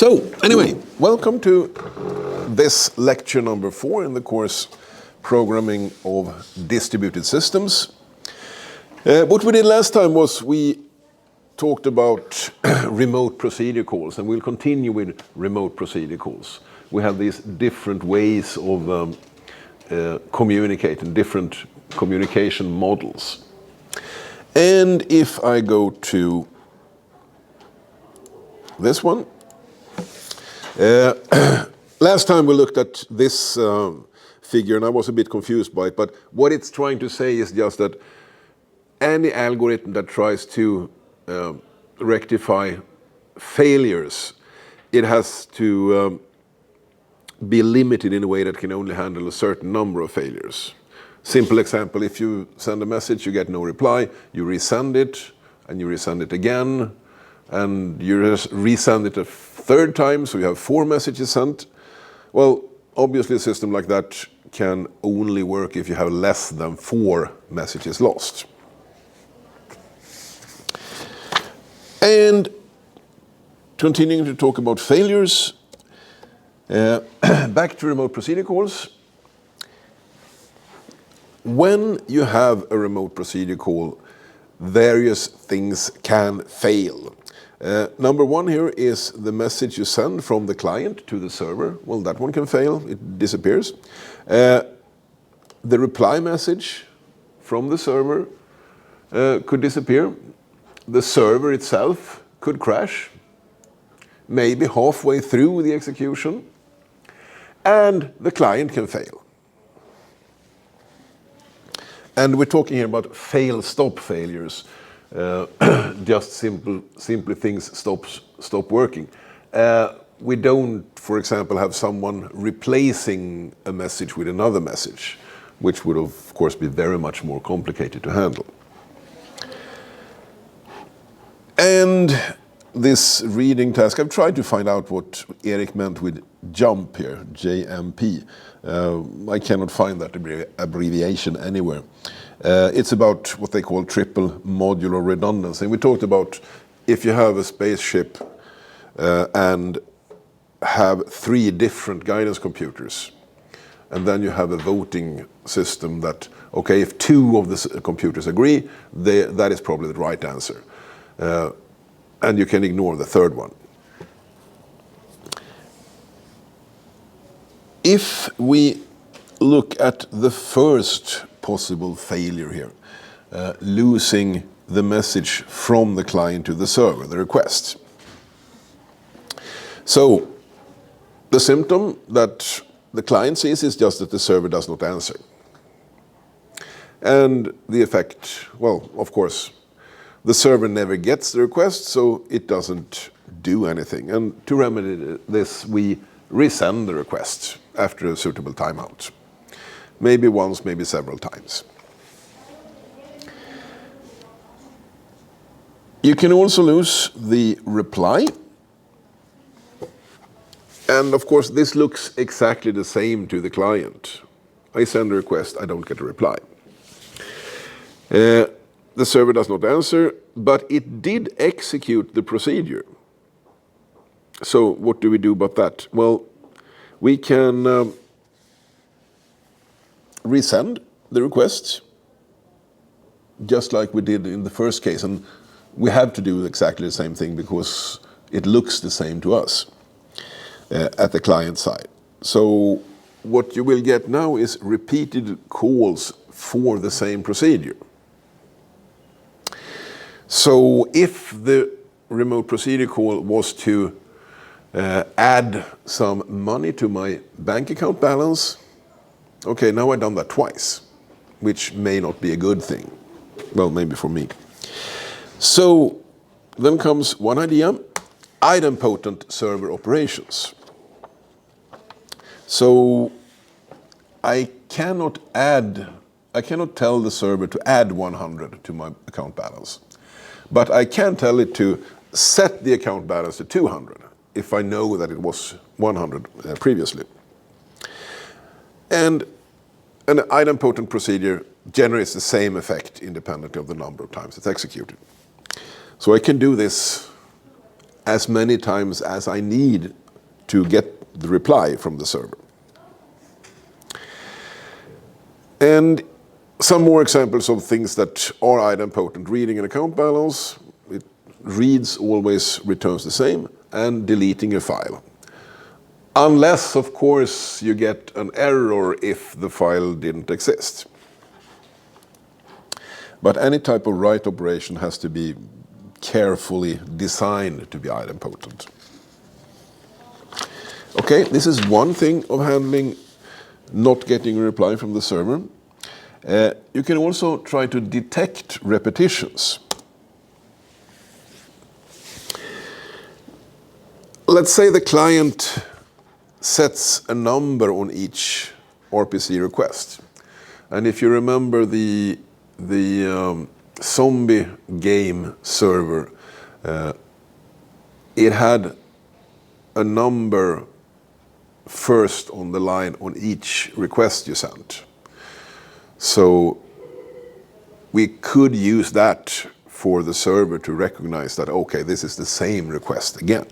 So, anyway, welcome to this lecture number 4 in the course Programming of Distributed Systems. What we did last time was we talked about remote procedure calls, and we'll continue with remote procedure calls. We have these different ways of communicating, different communication models. And if I go to this one, last time we looked at this figure and I was a bit confused by it, but what it's trying to say is just that any algorithm that tries to rectify failures, it has to be limited in a way that can only handle a certain number of failures. Simple example, if you send a message, you get no reply, you resend it, and you resend it again, and you resend it a third time, so you have 4 messages sent. Well, obviously a system like that can only work if you have less than 4 messages lost. And continuing to talk about failures, back to remote procedure calls. When you have a remote procedure call, various things can fail. Number 1 here is the message you send from the client to the server. Well, that one can fail, it disappears. The reply message from the server could disappear. The server itself could crash, maybe halfway through the execution, and the client can fail. And we're talking here about fail-stop failures. Just simply things stop working. We don't, for example, have someone replacing a message with another message, which would of course be very much more complicated to handle. And this reading task, I've tried to find out what Erik meant with jump here, JMP. I cannot find that abbreviation anywhere. It's about what they call triple modular redundancy. And we talked about if you have a spaceship and have 3 different guidance computers, and then you have a voting system that, okay, if 2 of the computers agree, that is probably the right answer. And you can ignore the third one. If we look at the first possible failure here, losing the message from the client to the server, the request. So the symptom that the client sees is just that the server does not answer. And the effect, well, of course, the server never gets the request, so it doesn't do anything. And to remedy this, we resend the request after a suitable timeout. Maybe once, maybe several times. You can also lose the reply. And of course, this looks exactly the same to the client. I send a request, I don't get a reply. The server does not answer, but it did execute the procedure. So what do we do about that? Well, we can resend the request, just like we did in the first case. And we have to do exactly the same thing because it looks the same to us at the client side. So what you will get now is repeated calls for the same procedure. So if the remote procedure call was to add some money to my bank account balance, okay, now I've done that twice, which may not be a good thing. Well, maybe for me. So then comes one idea, idempotent server operations. So I cannot tell the server to add 100 to my account balance. But I can tell it to set the account balance to 200 if I know that it was 100 previously. And an idempotent procedure generates the same effect independently of the number of times it's executed. So I can do this as many times as I need to get the reply from the server. And some more examples of things that are idempotent. Reading an account balance, it reads always returns the same, and deleting a file. Unless, of course, you get an error if the file didn't exist. But any type of write operation has to be carefully designed to be idempotent. Okay, this is one thing of handling not getting a reply from the server. You can also try to detect repetitions. Let's say the client sets a number on each RPC request. And if you remember the zombie game server, it had a number first on the line on each request you sent. So we could use that for the server to recognize that, okay, this is the same request again.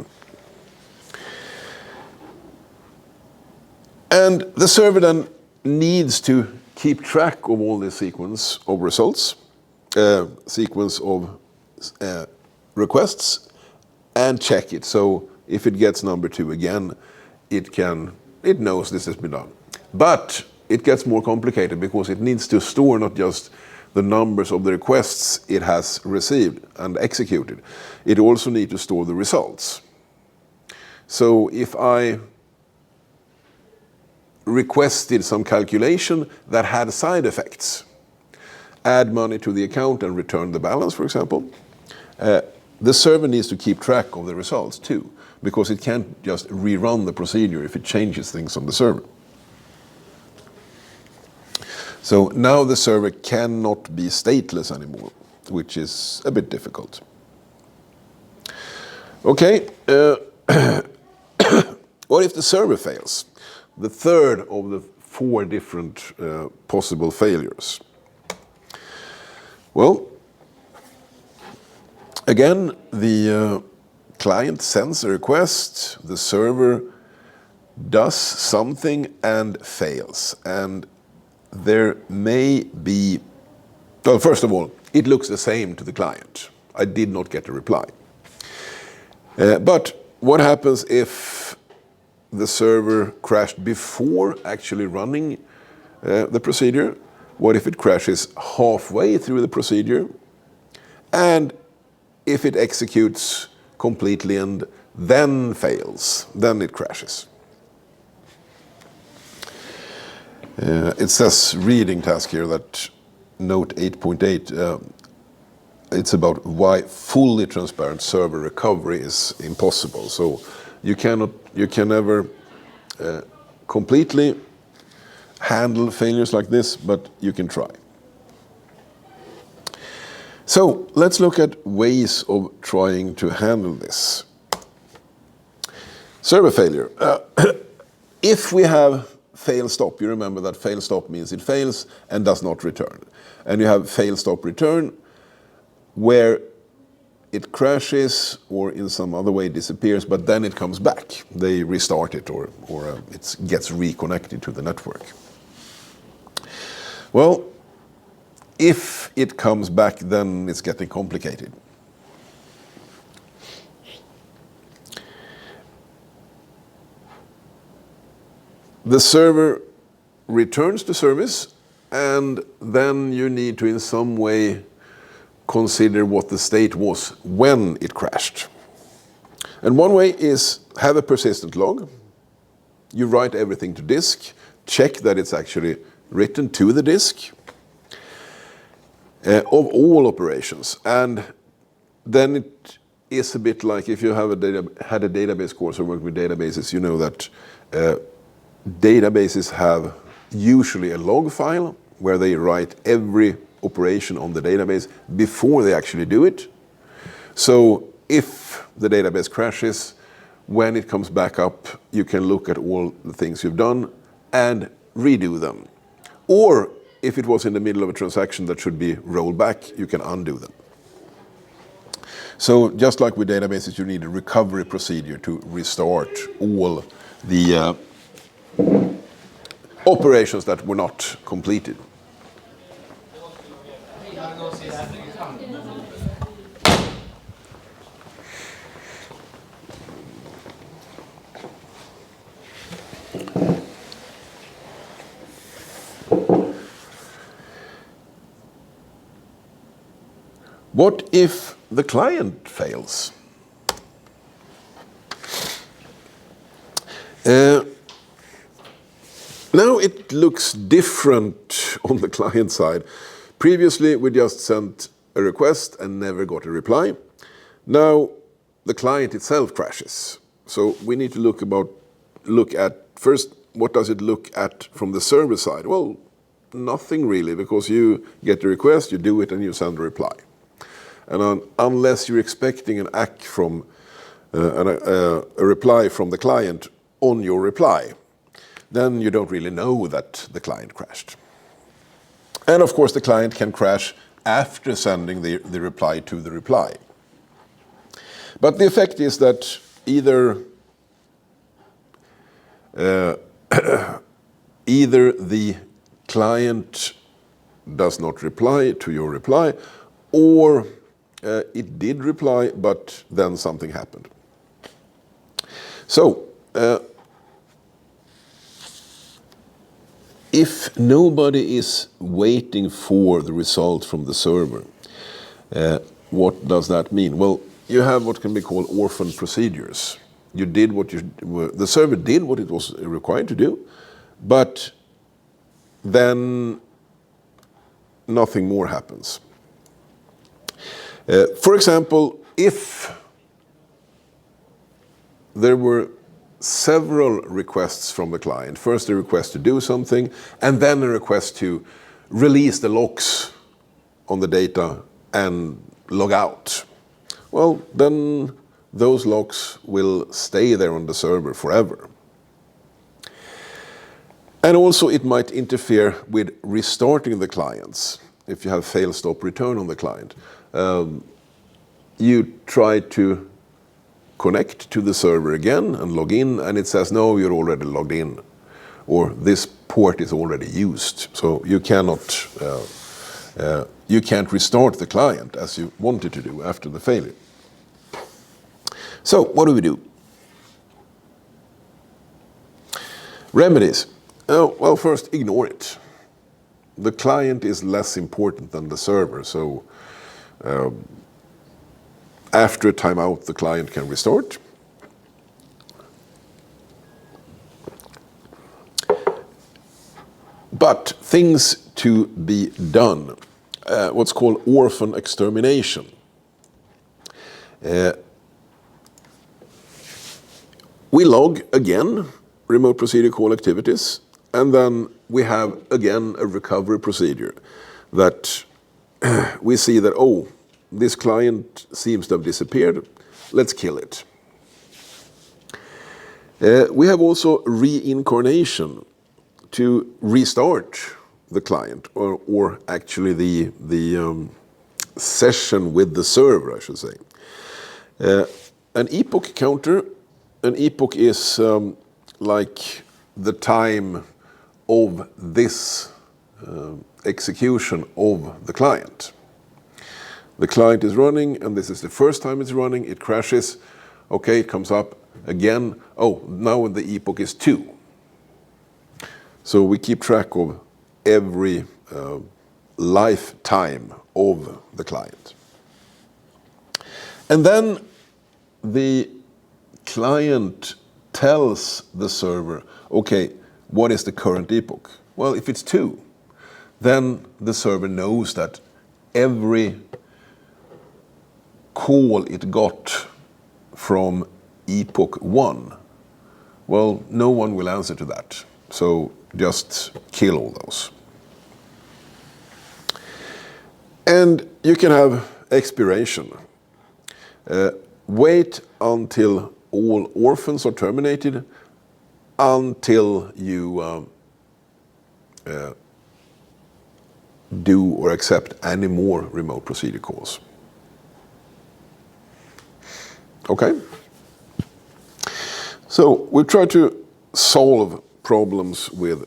And the server then needs to keep track of all this sequence of results, sequence of requests, and check it. So if it gets number 2 again, it knows this has been done. But it gets more complicated because it needs to store not just the numbers of the requests it has received and executed. It also needs to store the results. So if I requested some calculation that had side effects, add money to the account and return the balance, for example, the server needs to keep track of the results too, because it can't just rerun the procedure if it changes things on the server. So now the server cannot be stateless anymore, which is a bit difficult. Okay, what if the server fails? The third of the 4 different possible failures. Well, again, the client sends a request, the server does something and fails. And there may be, well, first of all, it looks the same to the client. I did not get a reply. But what happens if the server crashed before actually running the procedure? What if it crashes halfway through the procedure? And if it executes completely and then fails, then it crashes. It says reading task here that note 8.8, it's about why fully transparent server recovery is impossible. So you can never completely handle failures like this, but you can try. So let's look at ways of trying to handle this. Server failure. If we have fail stop, you remember that fail stop means it fails and does not return. And you have fail stop return, where it crashes or in some other way disappears, but then it comes back. They restart it or it gets reconnected to the network. Well, if it comes back, then it's getting complicated. The server returns to service, and then you need to in some way consider what the state was when it crashed. And one way is have a persistent log. You write everything to disk, check that it's actually written to the disk of all operations. And then it is a bit like if you have had a database course or worked with databases, you know that databases have usually a log file where they write every operation on the database before they actually do it. So if the database crashes, when it comes back up, you can look at all the things you've done and redo them. Or if it was in the middle of a transaction that should be rolled back, you can undo them. So just like with databases, you need a recovery procedure to restart all the operations that were not completed. What if the client fails? Now it looks different on the client side. Previously, we just sent a request and never got a reply. Now the client itself crashes. So we need to look at first, what does it look at from the server side? Well, nothing really, because you get the request, you do it, and you send a reply. And unless you're expecting an ACK from a reply from the client on your reply, then you don't really know that the client crashed. And of course, the client can crash after sending the reply to the reply. But the effect is that either the client does not reply to your reply, or it did reply, but then something happened. So, if nobody is waiting for the result from the server, what does that mean? Well, you have what can be called orphan procedures. You did what the server did what it was required to do, but then nothing more happens. For example, if there were several requests from the client, first a request to do something, and then a request to release the locks on the data and log out, well, then those locks will stay there on the server forever. And also it might interfere with restarting the clients. If you have fail, stop, return on the client, you try to connect to the server again and log in, and it says, no, you're already logged in, or this port is already used. So you can't restart the client as you wanted to do after the failure. So what do we do? Remedies. Well, first, ignore it. The client is less important than the server, so after a timeout, the client can restart. But things to be done, what's called orphan extermination. We log again remote procedure call activities, and then we have again a recovery procedure that we see that, oh, this client seems to have disappeared, let's kill it. We have also reincarnation to restart the client, or actually the session with the server, I should say. An epoch counter, an epoch is like the time of this execution of the client. The client is running, and this is the first time it's running, it crashes, okay, it comes up again, oh, now the epoch is 2. So we keep track of every lifetime of the client. And then the client tells the server, okay, what is the current epoch? Well, if it's 2, then the server knows that every call it got from epoch 1, well, no one will answer to that. So just kill all those. And you can have expiration. Wait until all orphans are terminated until you do or accept any more remote procedure calls. Okay? So we try to solve problems with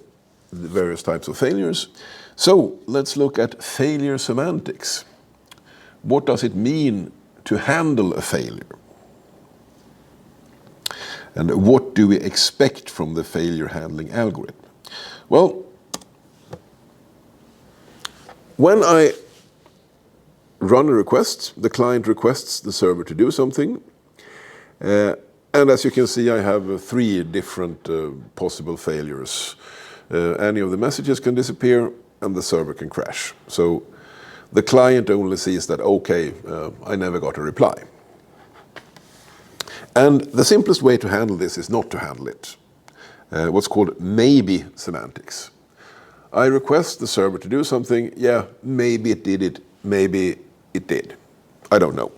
the various types of failures. So let's look at failure semantics. What does it mean to handle a failure? And what do we expect from the failure handling algorithm? Well, when I run a request, the client requests the server to do something. And as you can see, I have 3 different possible failures. Any of the messages can disappear and the server can crash. So the client only sees that, okay, I never got a reply. And the simplest way to handle this is not to handle it. What's called maybe semantics. I request the server to do something. Yeah, maybe it did it. Maybe it did. I don't know.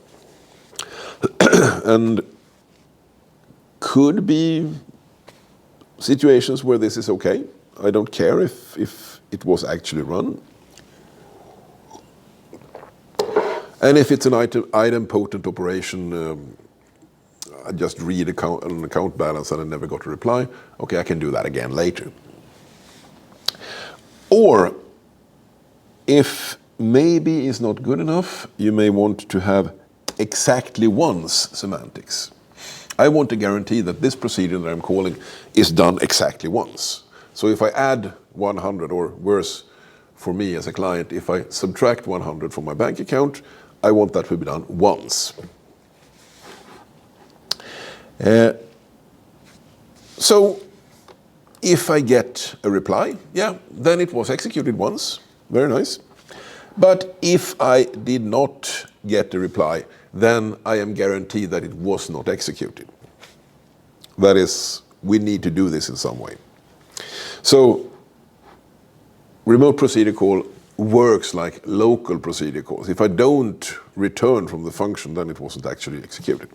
And could be situations where this is okay. I don't care if it was actually run. And if it's an idempotent operation, I just read an account balance and I never got a reply. Okay, I can do that again later. Or if maybe is not good enough, you may want to have exactly once semantics. I want to guarantee that this procedure that I'm calling is done exactly once. So if I add 100, or worse for me as a client, if I subtract 100 from my bank account, I want that to be done once. So if I get a reply, yeah, then it was executed once. Very nice. But if I did not get a reply, then I am guaranteed that it was not executed. That is, we need to do this in some way. So remote procedure call works like local procedure calls. If I don't return from the function, then it wasn't actually executed.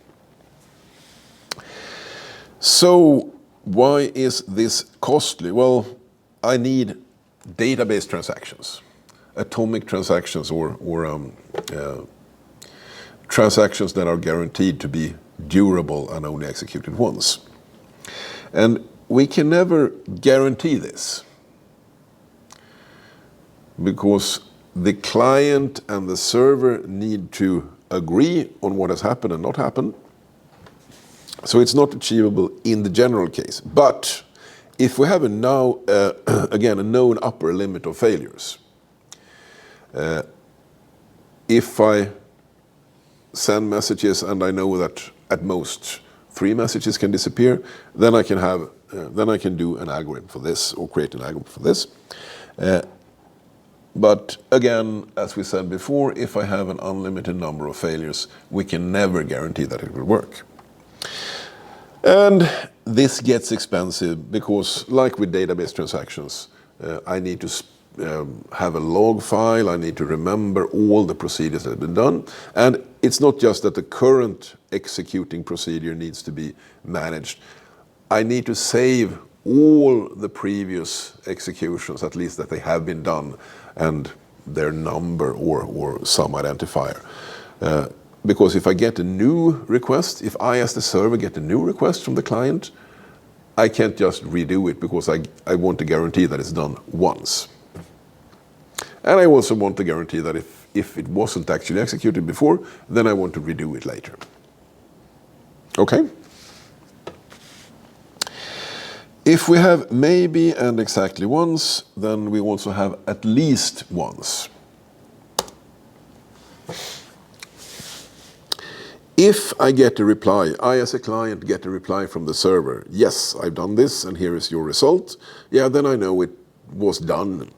So why is this costly? Well, I need database transactions, atomic transactions, or transactions that are guaranteed to be durable and only executed once. And we can never guarantee this because the client and the server need to agree on what has happened and not happened. So it's not achievable in the general case. But if we have a known upper limit of failures, if I send messages and I know that at most 3 messages can disappear, then I can do an algorithm for this, or create an algorithm for this. But again, as we said before, if I have an unlimited number of failures, we can never guarantee that it will work. And this gets expensive because, like with database transactions, I need to have a log file, I need to remember all the procedures that have been done. And it's not just that the current executing procedure needs to be managed. I need to save all the previous executions, at least that they have been done, and their number or some identifier. Because if I get a new request, if I as the server get a new request from the client, I can't just redo it because I want to guarantee that it's done once. And I also want to guarantee that if it wasn't actually executed before, then I want to redo it later. Okay? If we have maybe and exactly once, then we also have at least once. If I get a reply, I as a client get a reply from the server, yes, I've done this and here is your result, yeah, then I know it was done.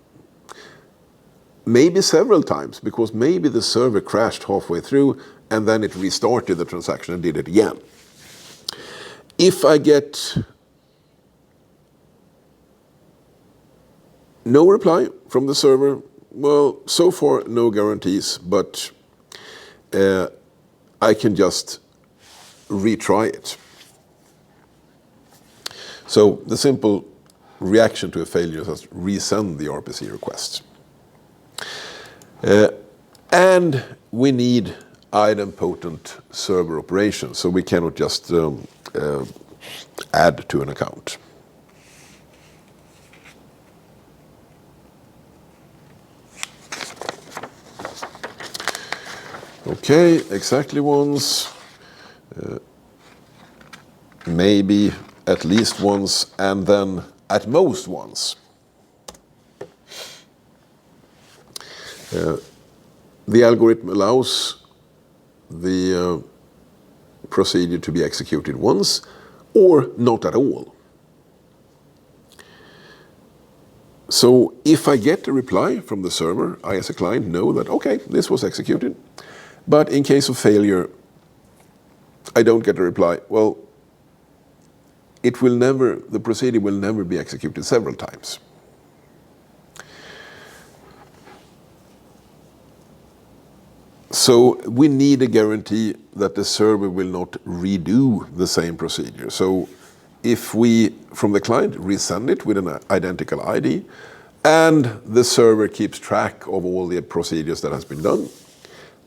Maybe several times, because maybe the server crashed halfway through and then it restarted the transaction and did it again. If I get no reply from the server, well, so far no guarantees, but I can just retry it. So the simple reaction to a failure is just resend the RPC request. And we need idempotent server operation, so we cannot just add to an account. Okay, exactly once, maybe at least once, and then at most once. The algorithm allows the procedure to be executed once or not at all. So if I get a reply from the server, I as a client know that, okay, this was executed. But in case of failure, I don't get a reply. Well, the procedure will never be executed several times. So we need a guarantee that the server will not redo the same procedure. So if we, from the client, resend it with an identical ID, and the server keeps track of all the procedures that has been done,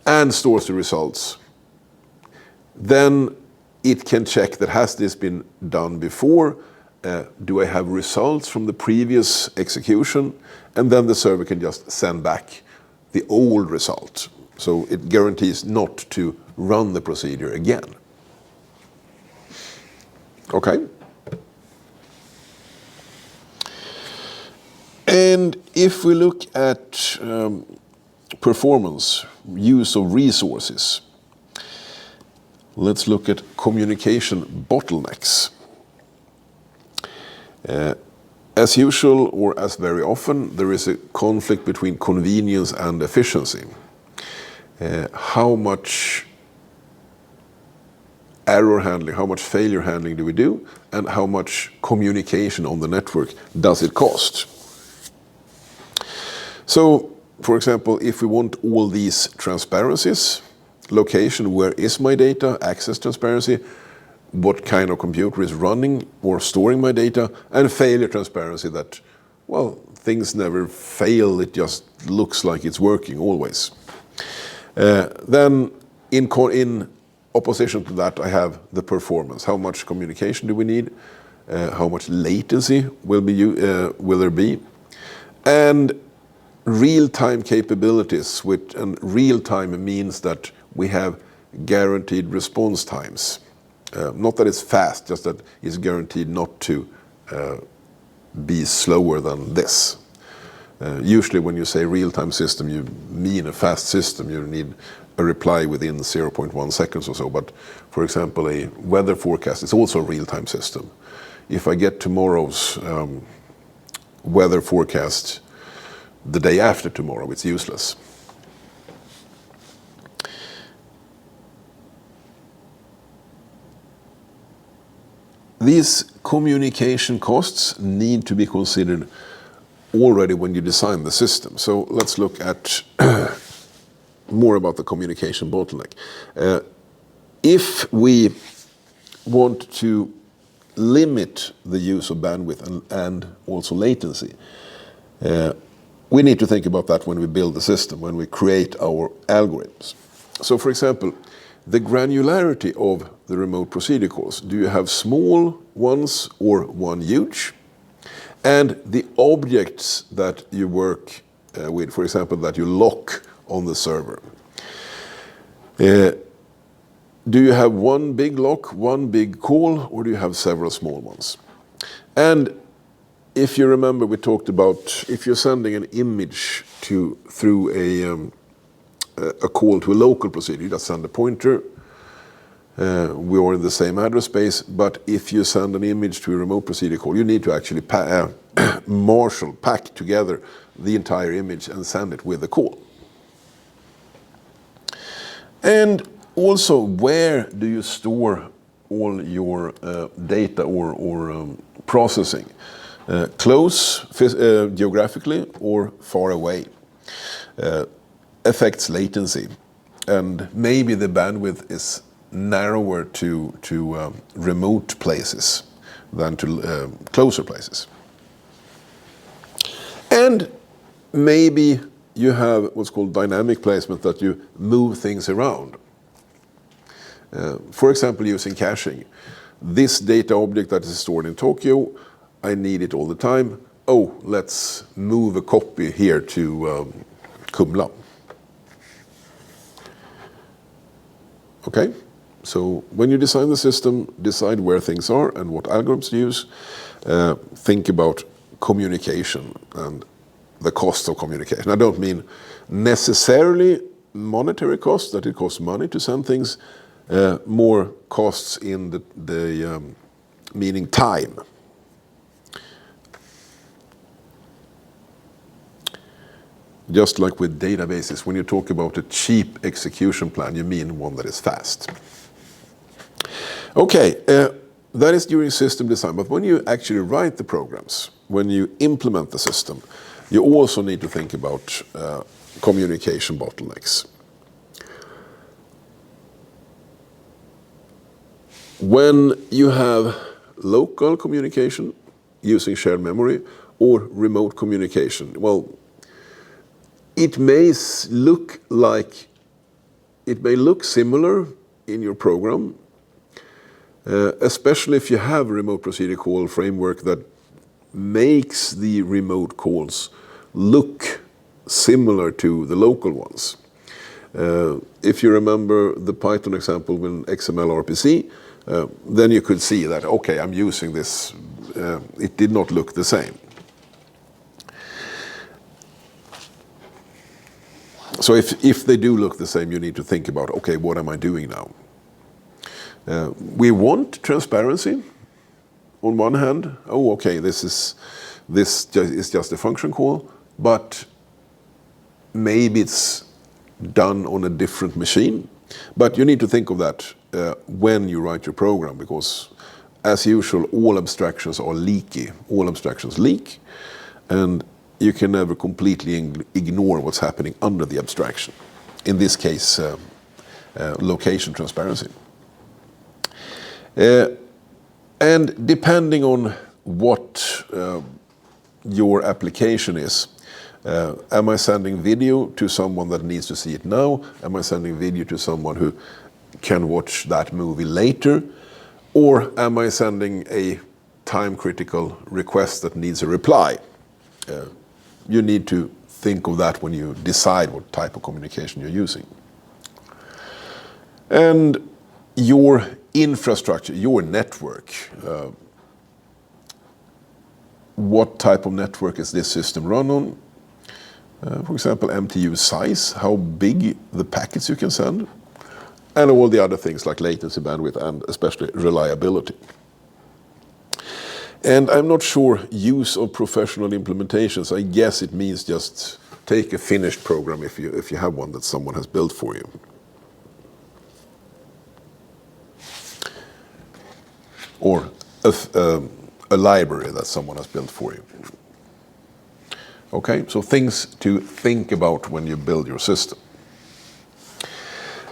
and stores the results, then it can check that has this been done before, do I have results from the previous execution, and then the server can just send back the old result. So it guarantees not to run the procedure again. Okay? And if we look at performance, use of resources, let's look at communication bottlenecks. As usual, or as very often, there is a conflict between convenience and efficiency. How much error handling, how much failure handling do we do, and how much communication on the network does it cost? So, for example, if we want all these transparencies, location, where is my data, access transparency, what kind of computer is running or storing my data, and failure transparency, that, well, things never fail, it just looks like it's working always. Then in opposition to that, I have the performance. How much communication do we need? How much latency will there be? And real-time capabilities, and real-time means that we have guaranteed response times. Not that it's fast, just that it's guaranteed not to be slower than this. Usually when you say real-time system, you mean a fast system. You need a reply within 0.1 seconds or so. But for example, a weather forecast is also a real-time system. If I get tomorrow's weather forecast the day after tomorrow, it's useless. These communication costs need to be considered already when you design the system. So let's look at more about the communication bottleneck. If we want to limit the use of bandwidth and also latency, we need to think about that when we build the system, when we create our algorithms. So for example, the granularity of the remote procedure calls. Do you have small ones or one huge? And the objects that you work with, for example, that you lock on the server. Do you have one big lock, one big call, or do you have several small ones? And if you remember, we talked about if you're sending an image through a call to a local procedure, you just send a pointer. We are in the same address space, but if you send an image to a remote procedure call, you need to actually pack together the entire image and send it with the call. And also, where do you store all your data or processing? Close geographically or far away? Affects latency, and maybe the bandwidth is narrower to remote places than to closer places. And maybe you have what's called dynamic placement, that you move things around. For example, using caching. This data object that is stored in Tokyo, I need it all the time. Oh, let's move a copy here to Kumla. Okay, so when you design the system, decide where things are and what algorithms to use. Think about communication and the cost of communication. I don't mean necessarily monetary costs, that it costs money to send things, more costs in the meaning time. Just like with databases, when you talk about a cheap execution plan, you mean one that is fast. Okay, that is during system design, but when you actually write the programs, when you implement the system, you also need to think about communication bottlenecks. When you have local communication using shared memory or remote communication, well, it may look similar in your program, especially if you have a remote procedure call framework that makes the remote calls look similar to the local ones. If you remember the Python example with XML RPC, then you could see that, okay, I'm using this, it did not look the same. So if they do look the same, you need to think about, okay, what am I doing now? We want transparency on one hand. Oh, okay, this is just a function call, but maybe it's done on a different machine. But you need to think of that when you write your program, because as usual, all abstractions are leaky. All abstractions leak, and you can never completely ignore what's happening under the abstraction. In this case, location transparency. And depending on what your application is, am I sending video to someone that needs to see it now? Am I sending video to someone who can watch that movie later? Or am I sending a time-critical request that needs a reply? You need to think of that when you decide what type of communication you're using. And your infrastructure, your network. What type of network is this system run on? For example, MTU size, how big the packets you can send, and all the other things like latency, bandwidth, and especially reliability. And I'm not sure use of professional implementations. I guess it means just take a finished program if you have one that someone has built for you. Or a library that someone has built for you. Okay, so things to think about when you build your system.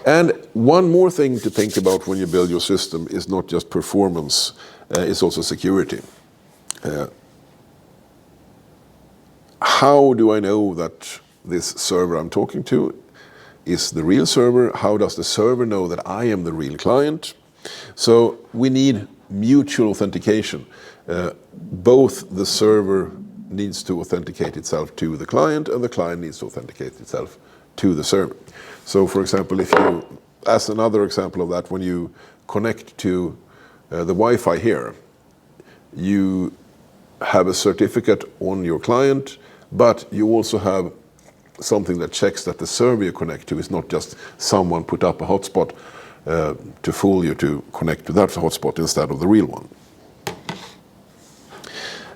And one more thing to think about when you build your system is not just performance, it's also security. How do I know that this server I'm talking to is the real server? How does the server know that I am the real client? So we need mutual authentication. Both the server needs to authenticate itself to the client, and the client needs to authenticate itself to the server. So for example, if you, as another example of that, when you connect to the Wi-Fi here, you have a certificate on your client, but you also have something that checks that the server you connect to is not just someone put up a hotspot to fool you to connect to that hotspot instead of the real one.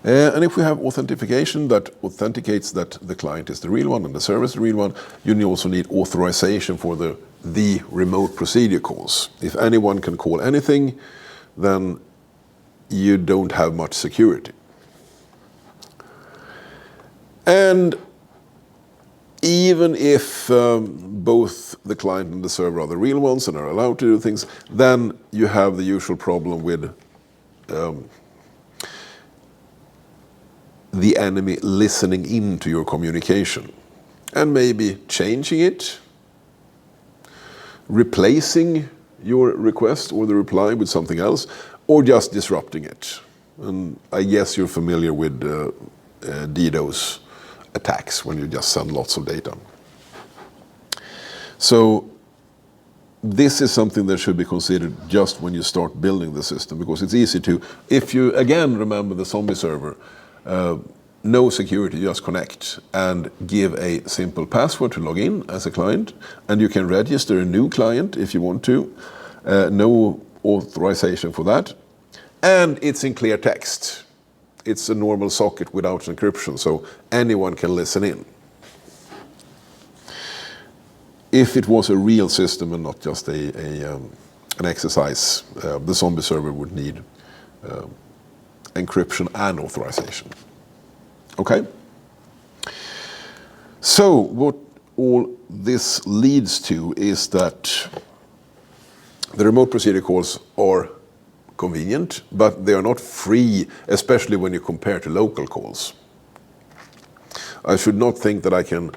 And if we have authentication that authenticates that the client is the real one and the server is the real one, you also need authorization for the remote procedure calls. If anyone can call anything, then you don't have much security. And even if both the client and the server are the real ones and are allowed to do things, then you have the usual problem with the enemy listening into your communication and maybe changing it, replacing your request or the reply with something else, or just disrupting it. And I guess you're familiar with DDoS attacks when you just send lots of data. So this is something that should be considered just when you start building the system, because it's easy to, if you again remember the zombie server, no security, just connect and give a simple password to log in as a client, and you can register a new client if you want to, no authorization for that, and it's in clear text. It's a normal socket without encryption, so anyone can listen in. If it was a real system and not just an exercise, the zombie server would need encryption and authorization. Okay? So what all this leads to is that the remote procedure calls are convenient, but they are not free, especially when you compare to local calls. I should not think that I can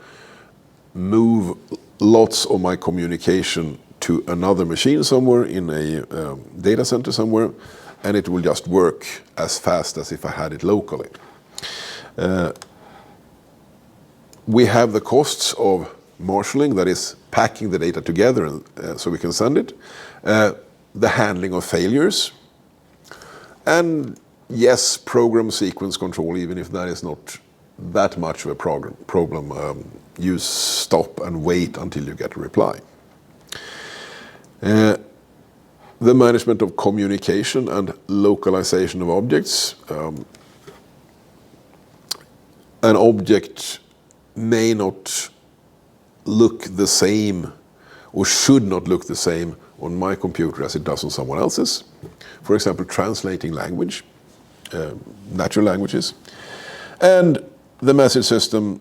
move lots of my communication to another machine somewhere in a data center somewhere, and it will just work as fast as if I had it locally. We have the costs of marshalling, that is packing the data together so we can send it, the handling of failures, and yes, program sequence control, even if that is not that much of a problem. You stop and wait until you get a reply. The management of communication and localization of objects. An object may not look the same or should not look the same on my computer as it does on someone else's. For example, translating language, natural languages. And the message system,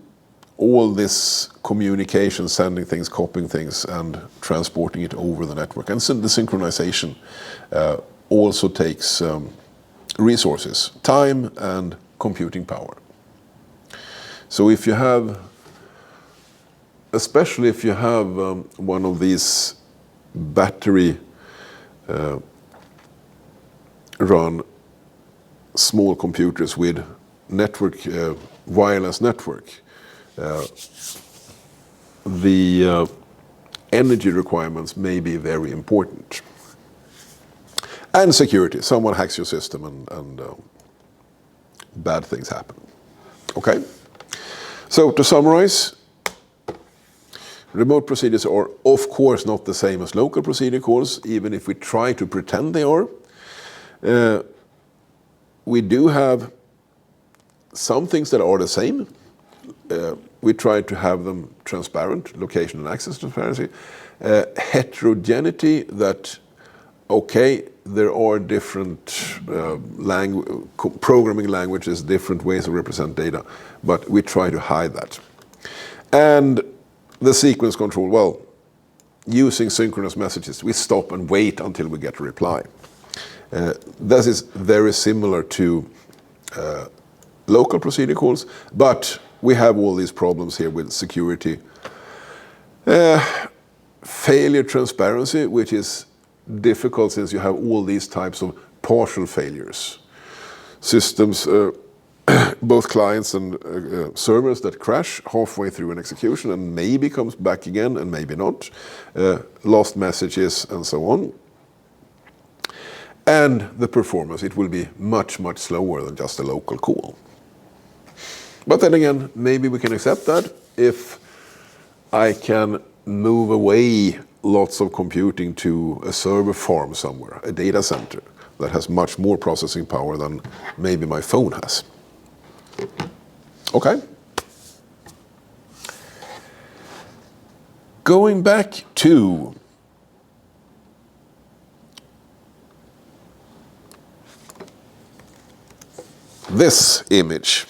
all this communication, sending things, copying things, and transporting it over the network. And so the synchronization also takes resources, time and computing power. So if you have, especially if you have one of these battery run small computers with network, wireless network, the energy requirements may be very important. And security. Someone hacks your system and bad things happen. Okay? So to summarize, remote procedures are of course not the same as local procedure calls, even if we try to pretend they are. We do have some things that are the same. We try to have them transparent, location and access transparency. Heterogeneity, that, okay, there are different programming languages, different ways to represent data, but we try to hide that. And the sequence control, well, using synchronous messages, we stop and wait until we get a reply. This is very similar to local procedure calls, but we have all these problems here with security. Failure transparency, which is difficult since you have all these types of partial failures. Systems, both clients and servers that crash halfway through an execution and maybe comes back again and maybe not. Lost messages and so on. And the performance, it will be much, much slower than just a local call. But then again, maybe we can accept that if I can move away lots of computing to a server farm somewhere, a data center that has much more processing power than maybe my phone has. Okay. Going back to this image.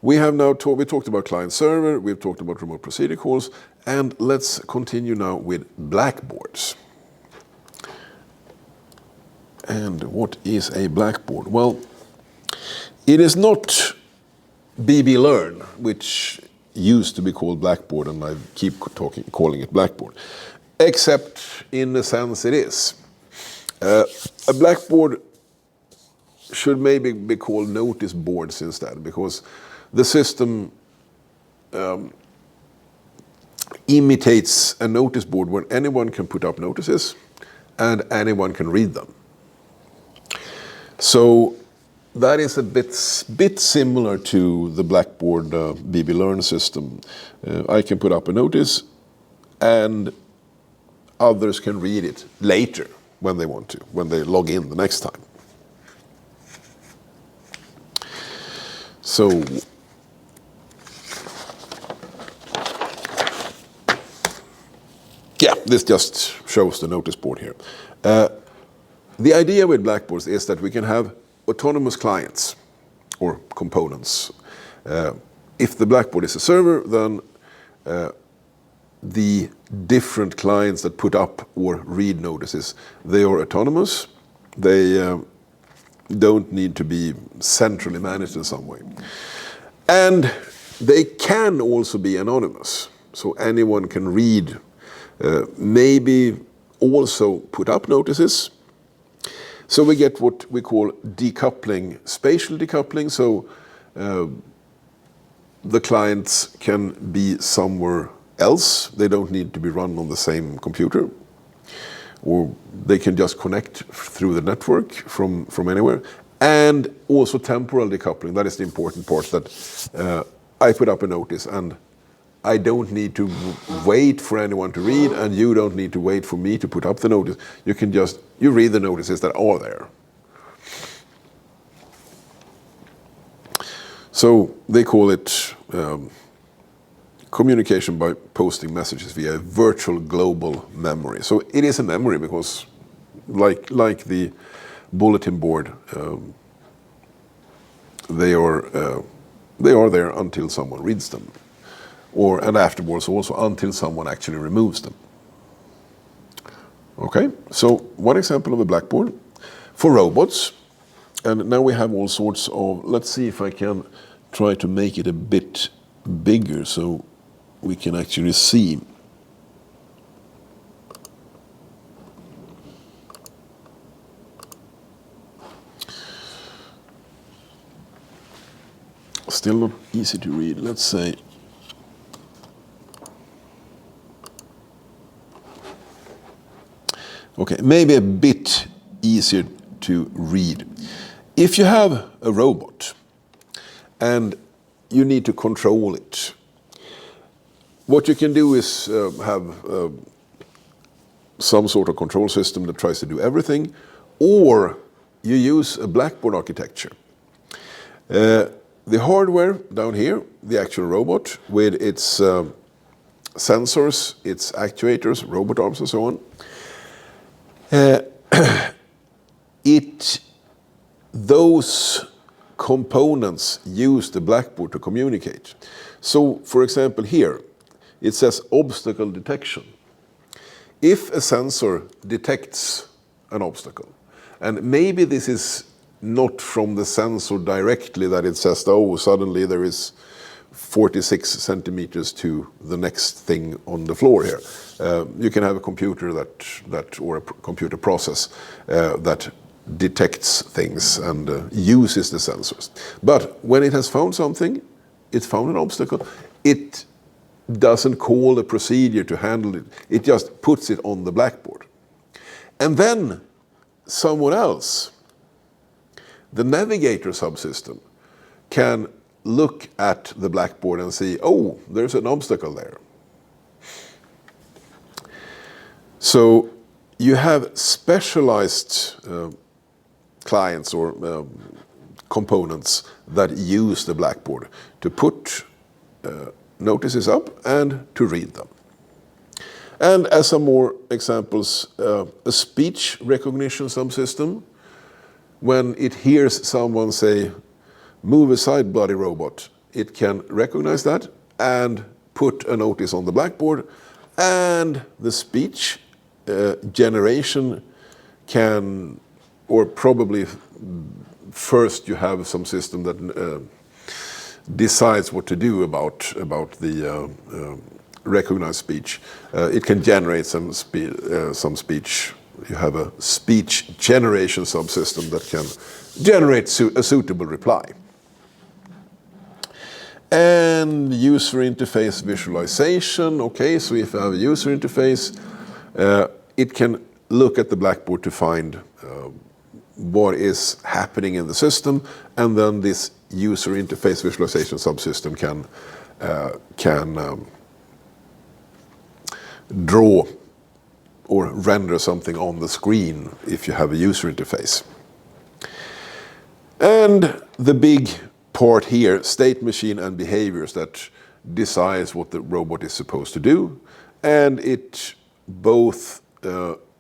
We have now we talked about client server, we've talked about remote procedure calls, and let's continue now with Blackboards. And what is a Blackboard? Well, it is not BB Learn, which used to be called Blackboard, and I keep calling it Blackboard. except in a sense it is. A Blackboard should maybe be called notice boards instead, because the system imitates a notice board where anyone can put up notices and anyone can read them. So that is a bit similar to the Blackboard BB Learn system. I can put up a notice and others can read it later when they want to, when they log in the next time. So yeah, this just shows the notice board here. The idea with Blackboards is that we can have autonomous clients or components. If the Blackboard is a server, then the different clients that put up or read notices, they are autonomous. They don't need to be centrally managed in some way. And they can also be anonymous, so anyone can read, maybe also put up notices. So we get what we call decoupling, spatial decoupling. So the clients can be somewhere else. They don't need to be run on the same computer, or they can just connect through the network from anywhere. And also temporal decoupling. That is the important part, that I put up a notice and I don't need to wait for anyone to read, and you don't need to wait for me to put up the notice. You can just, you read the notices that are there. So they call it communication by posting messages via virtual global memory. So it is a memory because, like the bulletin board, they are there until someone reads them. And afterwards also until someone actually removes them. Okay, so one example of a Blackboard for robots. And now we have all sorts of, let's see if I can try to make it a bit bigger so we can actually see. Still not easy to read, let's say. Okay, maybe a bit easier to read. If you have a robot and you need to control it, what you can do is have some sort of control system that tries to do everything, or you use a Blackboard architecture. The hardware down here, the actual robot with its sensors, its actuators, robot arms and so on, those components use the Blackboard to communicate. So, for example, here it says obstacle detection. If a sensor detects an obstacle, and maybe this is not from the sensor directly that it says, oh, suddenly there is 46 centimeters to the next thing on the floor here. You can have a computer or a computer process that detects things and uses the sensors. But when it has found something, it found an obstacle, it doesn't call a procedure to handle it. It just puts it on the Blackboard. And then someone else, the navigator subsystem, can look at the Blackboard and see, oh, there's an obstacle there. So you have specialized clients or components that use the Blackboard to put notices up and to read them. And as some more examples, a speech recognition subsystem, when it hears someone say, move aside, bloody robot, it can recognize that and put a notice on the Blackboard, and the speech generation can, or probably first you have some system that decides what to do about the recognize speech. It can generate some speech. You have a speech generation subsystem that can generate a suitable reply. And user interface visualization. Okay, so if I have a user interface, it can look at the Blackboard to find what is happening in the system, and then this user interface visualization subsystem can draw or render something on the screen if you have a user interface. And the big part here, state machine and behaviors, that decides what the robot is supposed to do, and it both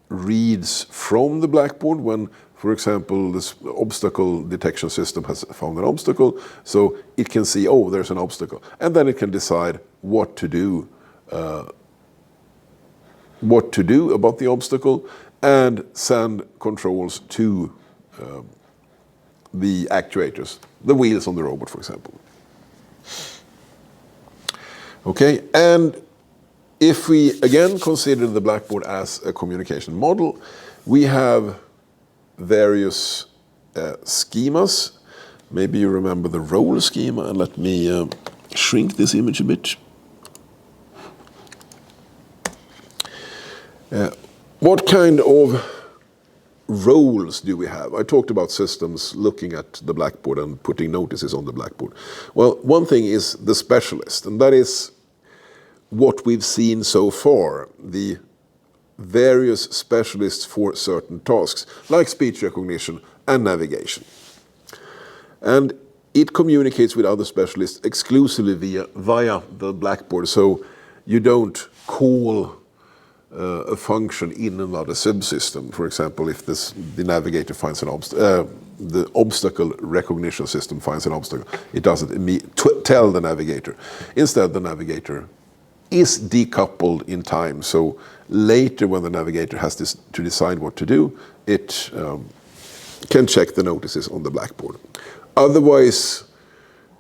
reads from the Blackboard when, for example, this obstacle detection system has found an obstacle, so it can see, oh, there's an obstacle, and then it can decide what to do about the obstacle, and send controls to the actuators, the wheels on the robot, for example. Okay, and if we again consider the Blackboard as a communication model, we have various schemas. Maybe you remember the role schema, and let me shrink this image a bit. What kind of roles do we have? I talked about systems looking at the Blackboard and putting notices on the Blackboard. Well, one thing is the specialist, and that is what we've seen so far, the various specialists for certain tasks, like speech recognition and navigation. And it communicates with other specialists exclusively via the Blackboard, so you don't call a function in another subsystem. For example, if the navigator finds an the obstacle recognition system finds an obstacle, it doesn't tell the navigator. Instead, the navigator is decoupled in time. So later, when the navigator has to decide what to do, it can check the notices on the Blackboard. Otherwise,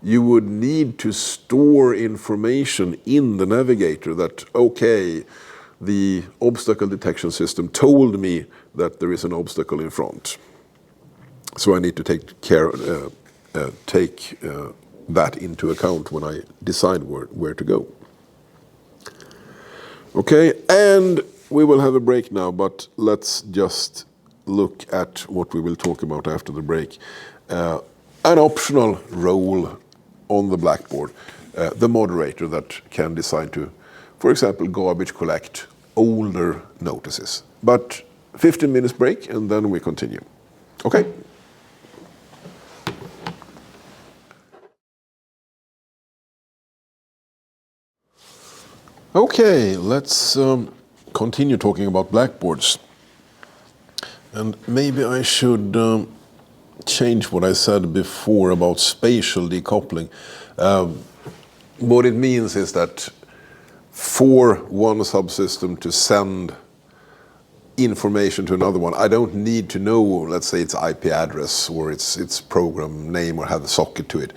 you would need to store information in the navigator that, okay, the obstacle detection system told me that there is an obstacle in front, so I need to take that into account when I decide where to go. Okay, and we will have a break now, but let's just look at what we will talk about after the break. An optional role on the Blackboard, the moderator that can decide to, for example, garbage collect older notices. But 15 minutes break, and then we continue. Okay? Okay, let's continue talking about Blackboards. And maybe I should change what I said before about spatial decoupling. What it means is that for one subsystem to send information to another one, I don't need to know, let's say, its IP address or its program name or have a socket to it.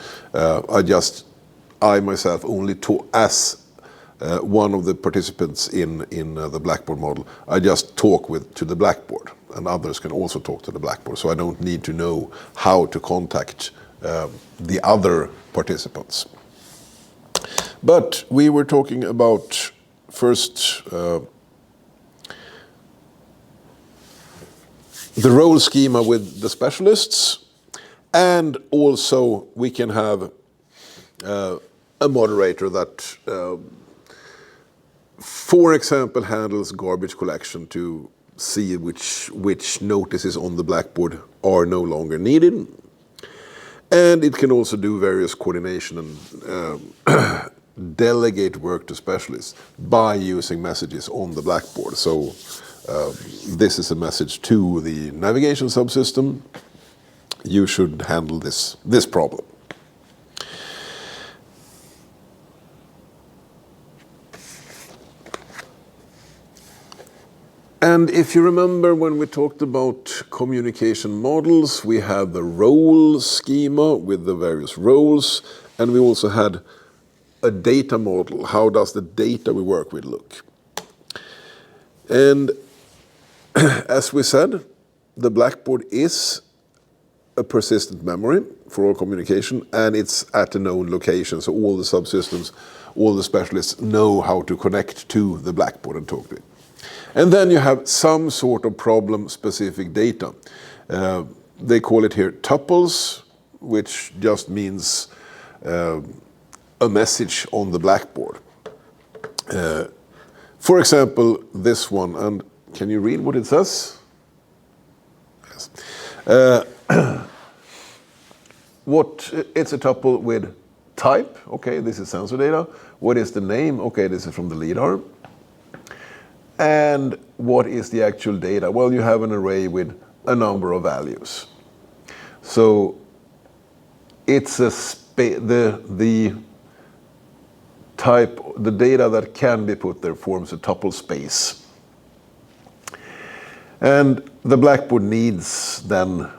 I myself only talk as one of the participants in the Blackboard model. I just talk to the Blackboard, and others can also talk to the Blackboard. So I don't need to know how to contact the other participants. But we were talking about first the role schema with the specialists, and also we can have a moderator that, for example, handles garbage collection to see which notices on the Blackboard are no longer needed. And it can also do various coordination and delegate work to specialists by using messages on the Blackboard. So this is a message to the navigation subsystem. You should handle this problem. And if you remember when we talked about communication models, we had the role schema with the various roles, and we also had a data model. How does the data we work with look? And as we said, the Blackboard is a persistent memory for all communication, and it's at a known location. So all the subsystems, all the specialists know how to connect to the Blackboard and talk to it. And then you have some sort of problem-specific data. They call it here tuples, which just means a message on the Blackboard. For example, this one, and can you read what it says? Yes. It's a tuple with type. Okay, this is sensor data. What is the name? Okay, this is from the LIDAR. And what is the actual data? Well, you have an array with a number of values. So it's the type, the data that can be put there forms a tuple space. And the Blackboard needs then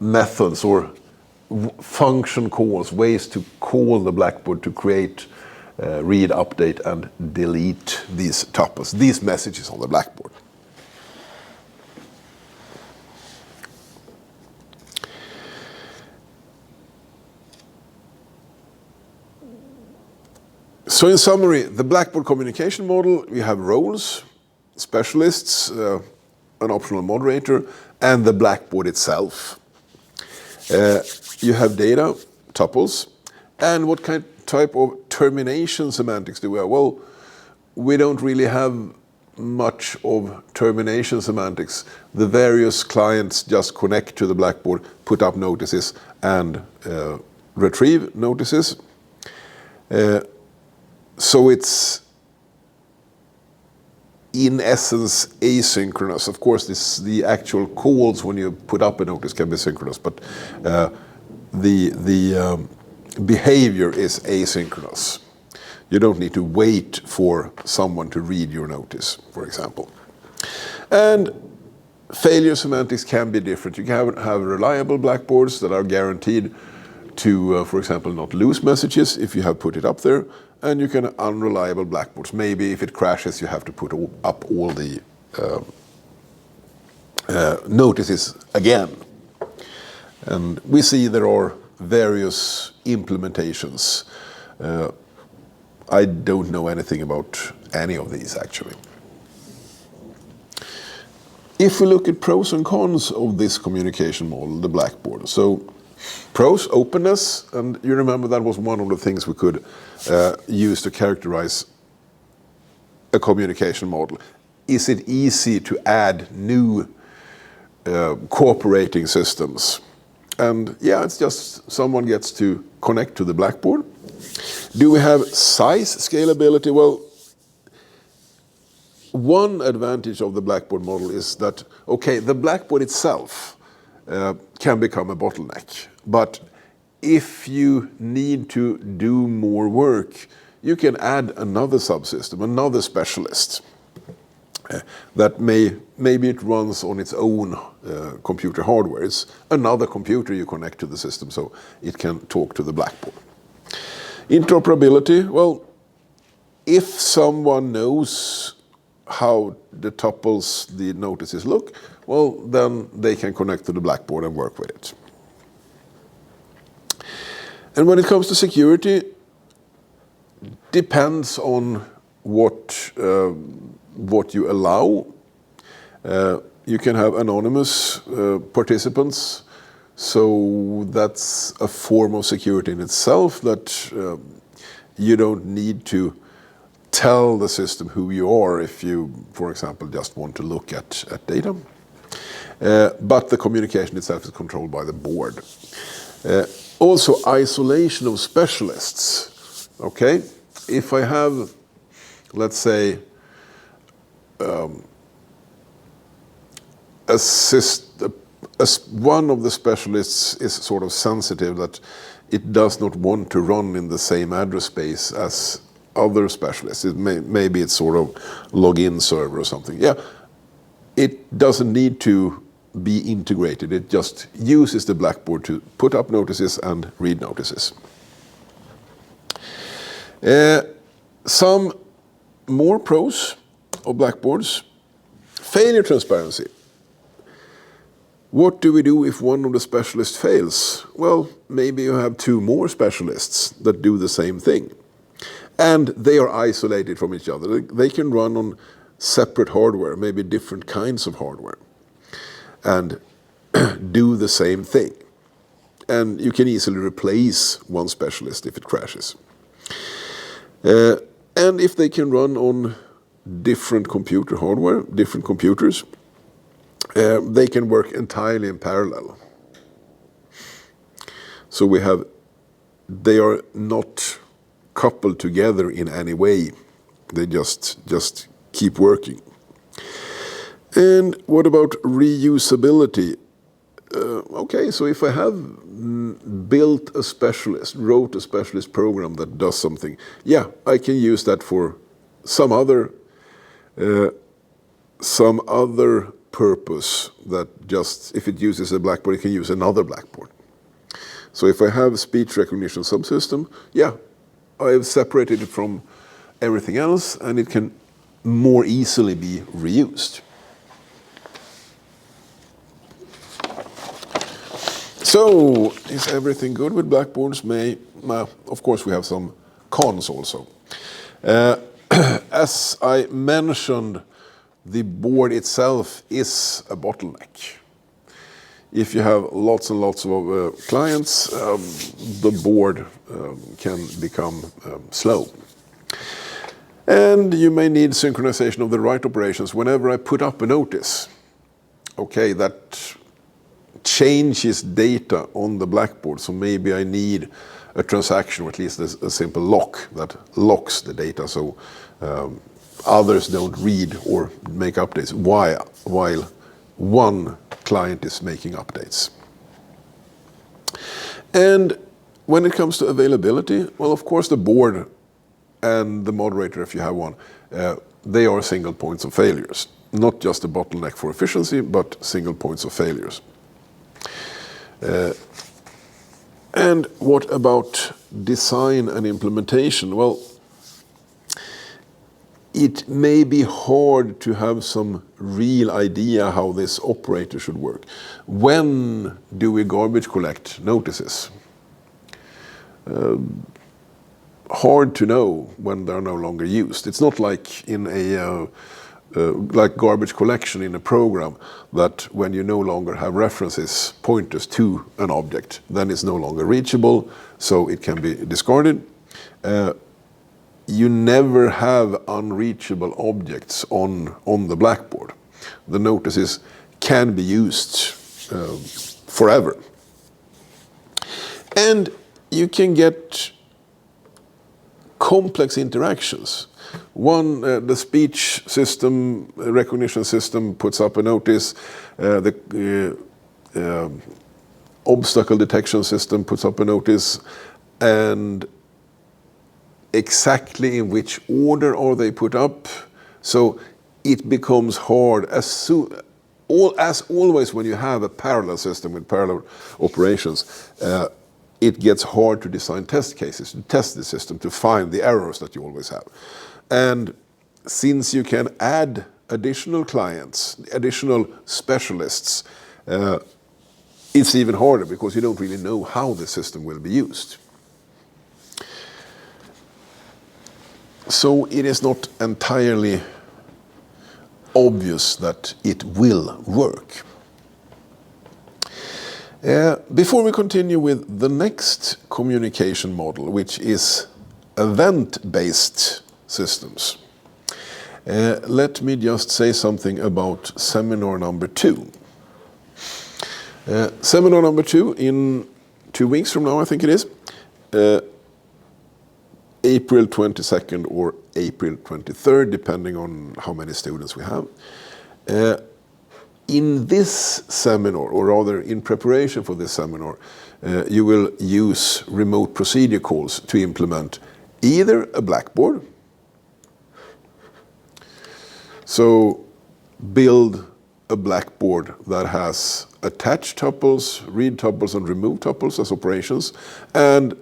methods or function calls, ways to call the Blackboard to create, read, update, and delete these tuples, these messages on the Blackboard. So in summary, the Blackboard communication model, we have roles, specialists, an optional moderator, and the Blackboard itself. You have data, tuples, and what type of termination semantics do we have? Well, we don't really have much of termination semantics. The various clients just connect to the Blackboard, put up notices, and retrieve notices. So it's in essence asynchronous. Of course, the actual calls when you put up a notice can be synchronous, but the behavior is asynchronous. You don't need to wait for someone to read your notice, for example. And failure semantics can be different. You can have reliable Blackboards that are guaranteed to, for example, not lose messages if you have put it up there. And you can have unreliable Blackboards. Maybe if it crashes, you have to put up all the notices again. And we see there are various implementations. I don't know anything about any of these, actually. If we look at pros and cons of this communication model, the Blackboard. So pros, openness, and you remember that was one of the things we could use to characterize a communication model. Is it easy to add new cooperating systems? And yeah, it's just someone gets to connect to the Blackboard. Do we have size scalability? Well, one advantage of the Blackboard model is that, okay, the Blackboard itself can become a bottleneck. But if you need to do more work, you can add another subsystem, another specialist. That maybe it runs on its own computer hardware. It's another computer you connect to the system so it can talk to the Blackboard. Interoperability, well, if someone knows how the tuples, the notices look, well, then they can connect to the Blackboard and work with it. And when it comes to security, depends on what you allow. You can have anonymous participants, so that's a form of security in itself, that you don't need to tell the system who you are if you, for example, just want to look at data. But the communication itself is controlled by the board. Also, isolation of specialists. Okay, if I have, let's say, one of the specialists is sort of sensitive that it does not want to run in the same address space as other specialists. Maybe it's sort of login server or something. Yeah, it doesn't need to be integrated. It just uses the Blackboard to put up notices and read notices. Some more pros of Blackboards. Failure transparency. What do we do if one of the specialists fails? Well, maybe you have two more specialists that do the same thing. And they are isolated from each other. They can run on separate hardware, maybe different kinds of hardware, and do the same thing. And you can easily replace one specialist if it crashes. And if they can run on different computer hardware, different computers, they can work entirely in parallel. So they are not coupled together in any way. They just keep working. And what about reusability? Okay, so if I have wrote a specialist program that does something, yeah, I can use that for some other purpose that if it uses a Blackboard, it can use another Blackboard. So if I have a speech recognition subsystem, yeah, I have separated it from everything else and it can more easily be reused. So, is everything good with Blackboards? Of course, we have some cons also. As I mentioned, the board itself is a bottleneck. If you have lots and lots of clients, the board can become slow. And you may need synchronization of the write operations. Whenever I put up a notice, okay, that changes data on the Blackboard, so maybe I need a transaction, or at least a simple lock that locks the data so others don't read or make updates while one client is making updates. And when it comes to availability, well, of course, the board and the moderator, if you have one, they are single points of failures. Not just a bottleneck for efficiency, but single points of failures. And what about design and implementation? Well, it may be hard to have some real idea how this operator should work. When do we garbage collect notices? Hard to know when they're no longer used. It's not like in like garbage collection in a program, that when you no longer have references, pointers to an object, then it's no longer reachable, so it can be discarded. You never have unreachable objects on the Blackboard. The notices can be used forever. And you can get complex interactions. The speech system, recognition system puts up a notice, the obstacle detection system puts up a notice, and exactly in which order are they put up? So it becomes hard as always when you have a parallel system with parallel operations. It gets hard to design test cases, to test the system, to find the errors that you always have. And since you can add additional clients, additional specialists, it's even harder because you don't really know how the system will be used. So it is not entirely obvious that it will work. Before we continue with the next communication model, which is event-based systems, let me just say something about seminar number 2. Seminar number 2 in 2 weeks from now, I think it is, April 22nd or April 23rd, depending on how many students we have. In this seminar, or rather in preparation for this seminar, you will use remote procedure calls to implement either a Blackboard, so build a Blackboard that has attach tuples, read tuples, and remove tuples as operations, and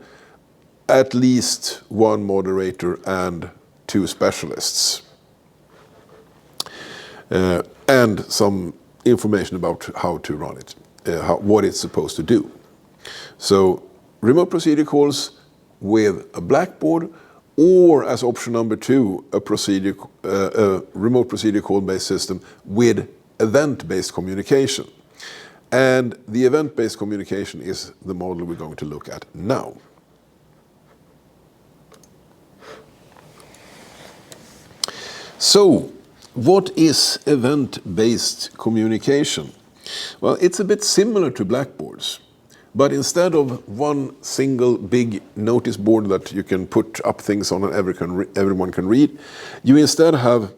at least one moderator and 2 specialists. And some information about how to run it, what it's supposed to do. So remote procedure calls with a Blackboard, or as option number 2, a remote procedure call-based system with event-based communication. And the event-based communication is the model we're going to look at now. So, what is event-based communication? Well, it's a bit similar to Blackboards, but instead of one single big notice board that you can put up things on and everyone can read, you instead have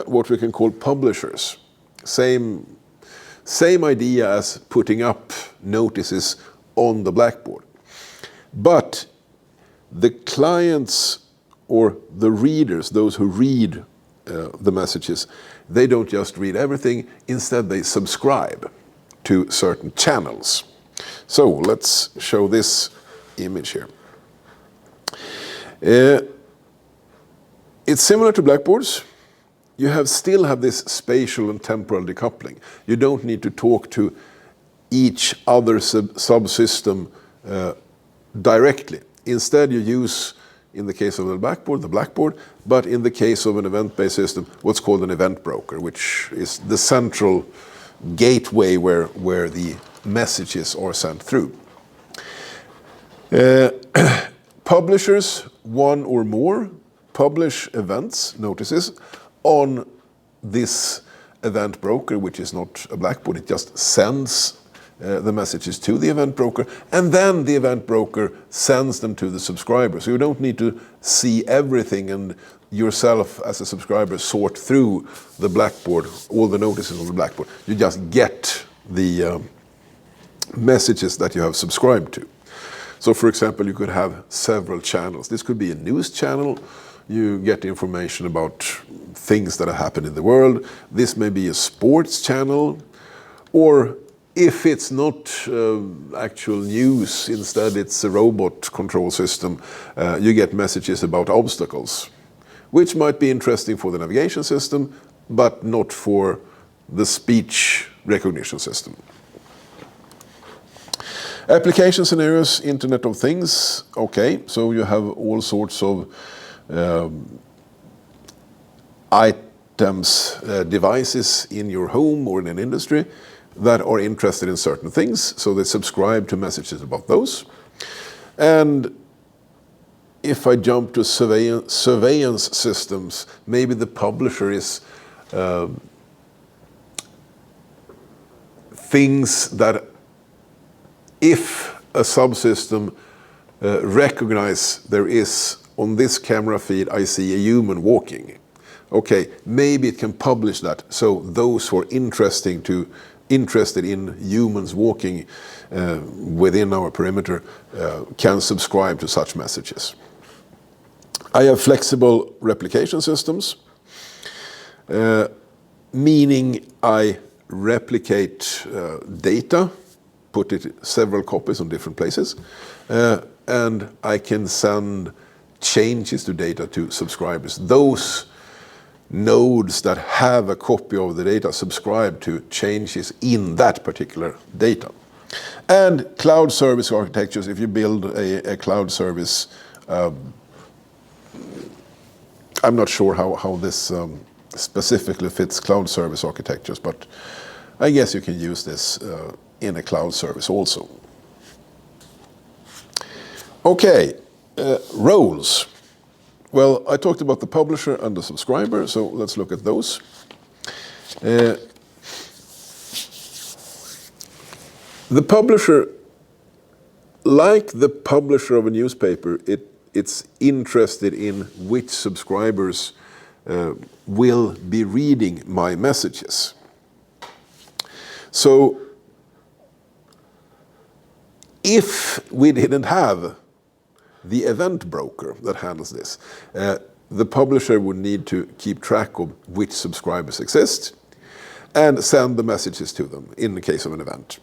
what we can call publishers. Same idea as putting up notices on the Blackboard. But the clients or the readers, those who read the messages, they don't just read everything, instead they subscribe to certain channels. So let's show this image here. It's similar to Blackboards. You still have this spatial and temporal decoupling. You don't need to talk to each other subsystem directly. Instead, you use, in the case of the Blackboard, but in the case of an event-based system, what's called an event broker, which is the central gateway where the messages are sent through. Publishers, one or more, publish events, notices, on this event broker, which is not a Blackboard. It just sends the messages to the event broker, and then the event broker sends them to the subscriber. So you don't need to see everything and yourself as a subscriber sort through the Blackboard, all the notices on the Blackboard. You just get the messages that you have subscribed to. So for example, you could have several channels. This could be a news channel. You get information about things that have happened in the world. This may be a sports channel, or if it's not actual news, instead it's a robot control system, you get messages about obstacles, which might be interesting for the navigation system, but not for the speech recognition system. Application scenarios, Internet of Things, okay, so you have all sorts of items, devices in your home or in an industry that are interested in certain things, so they subscribe to messages about those. And if I jump to surveillance systems, maybe the publisher is things that if a subsystem recognize there is, on this camera feed, I see a human walking. Okay, maybe it can publish that, so those who are interested in humans walking within our perimeter can subscribe to such messages. I have flexible replication systems, meaning I replicate data, put it several copies on different places, and I can send changes to data to subscribers. Those nodes that have a copy of the data subscribe to changes in that particular data. And cloud service architectures, if you build a cloud service, I'm not sure how this specifically fits cloud service architectures, but I guess you can use this in a cloud service also. Okay, roles. Well, I talked about the publisher and the subscriber, so let's look at those. The publisher, like the publisher of a newspaper, it's interested in which subscribers will be reading my messages. So if we didn't have the event broker that handles this, the publisher would need to keep track of which subscribers exist and send the messages to them in the case of an event.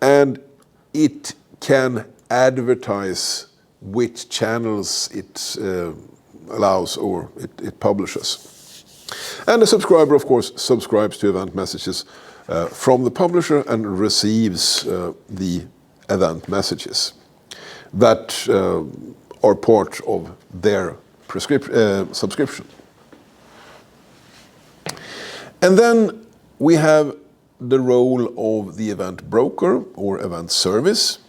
And it can advertise which channels it allows or it publishes. And the subscriber, of course, subscribes to event messages from the publisher and receives the event messages that are part of their subscription. And then we have the role of the event broker or event service,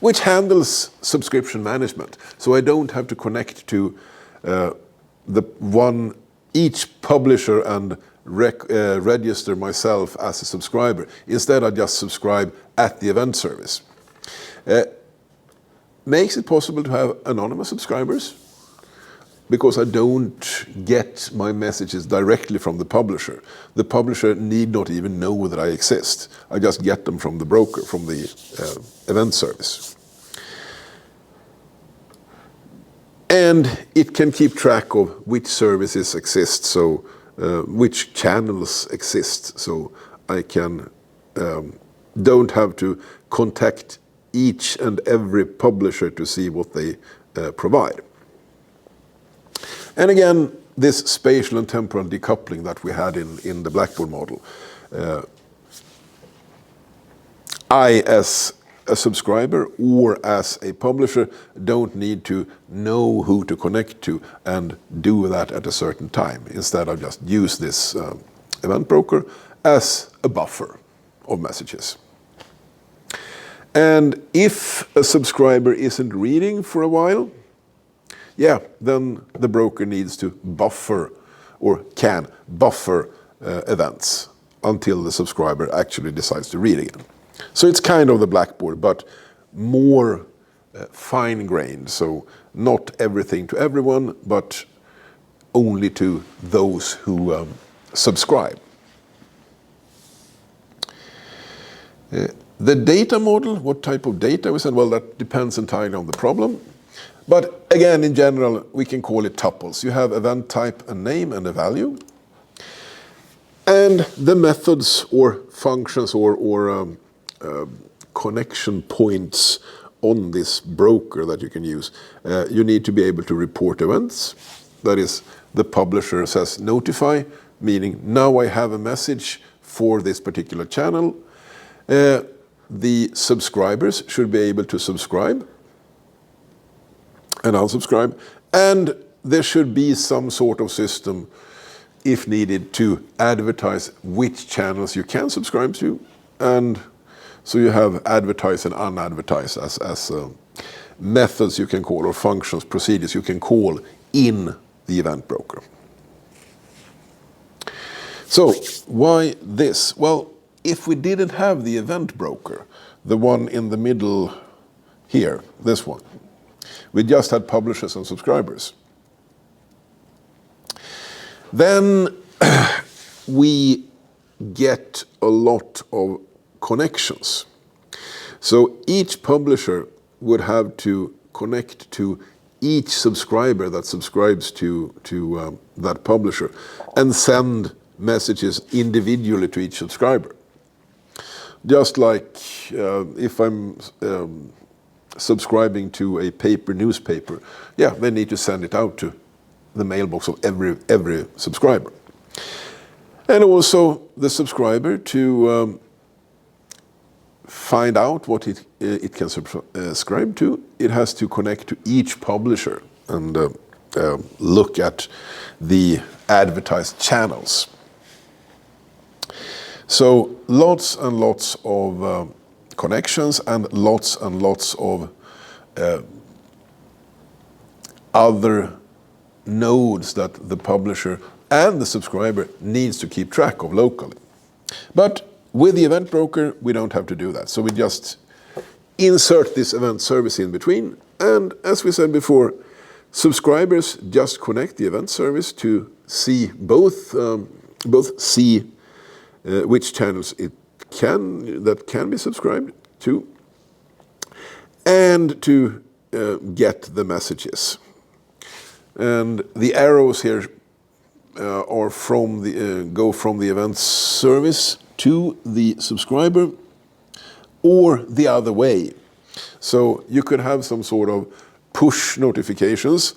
which handles subscription management. So I don't have to connect to each publisher and register myself as a subscriber. Instead, I just subscribe at the event service. Makes it possible to have anonymous subscribers, because I don't get my messages directly from the publisher. The publisher need not even know that I exist. I just get them from the broker, from the event service. And it can keep track of which services exist, so which channels exist, so I can don't have to contact each and every publisher to see what they provide. And again, this spatial and temporal decoupling that we had in the Blackboard model. I, as a subscriber or as a publisher, don't need to know who to connect to and do that at a certain time. Instead, I just use this event broker as a buffer of messages. And if a subscriber isn't reading for a while, then the broker needs to buffer or can buffer events until the subscriber actually decides to read again. So it's kind of the Blackboard, but more fine-grained. So not everything to everyone, but only to those who subscribe. The data model, what type of data we send? Well, that depends entirely on the problem. But again, in general, we can call it tuples. You have event type, a name, and a value. And the methods or functions or connection points on this broker that you can use. You need to be able to report events. That is, the publisher says notify, meaning now I have a message for this particular channel. The subscribers should be able to subscribe and unsubscribe. And there should be some sort of system, if needed, to advertise which channels you can subscribe to. And so you have advertise and unadvertise as methods you can call, or functions, procedures you can call in the event broker. So why this? Well, if we didn't have the event broker, the one in the middle here, this one, we just had publishers and subscribers, then we get a lot of connections. So each publisher would have to connect to each subscriber that subscribes to that publisher and send messages individually to each subscriber. Just like if I'm subscribing to a newspaper, they need to send it out to the mailbox of every subscriber. And also the subscriber to find out what it can subscribe to, it has to connect to each publisher and look at the advertised channels. So lots and lots of connections and lots of other nodes that the publisher and the subscriber needs to keep track of locally. But with the event broker, we don't have to do that. So we just insert this event service in between. And as we said before, subscribers just connect the event service to see both see which channels that can be subscribed to, and to get the messages. And the arrows here are go from the event service to the subscriber, or the other way. So you could have some sort of push notifications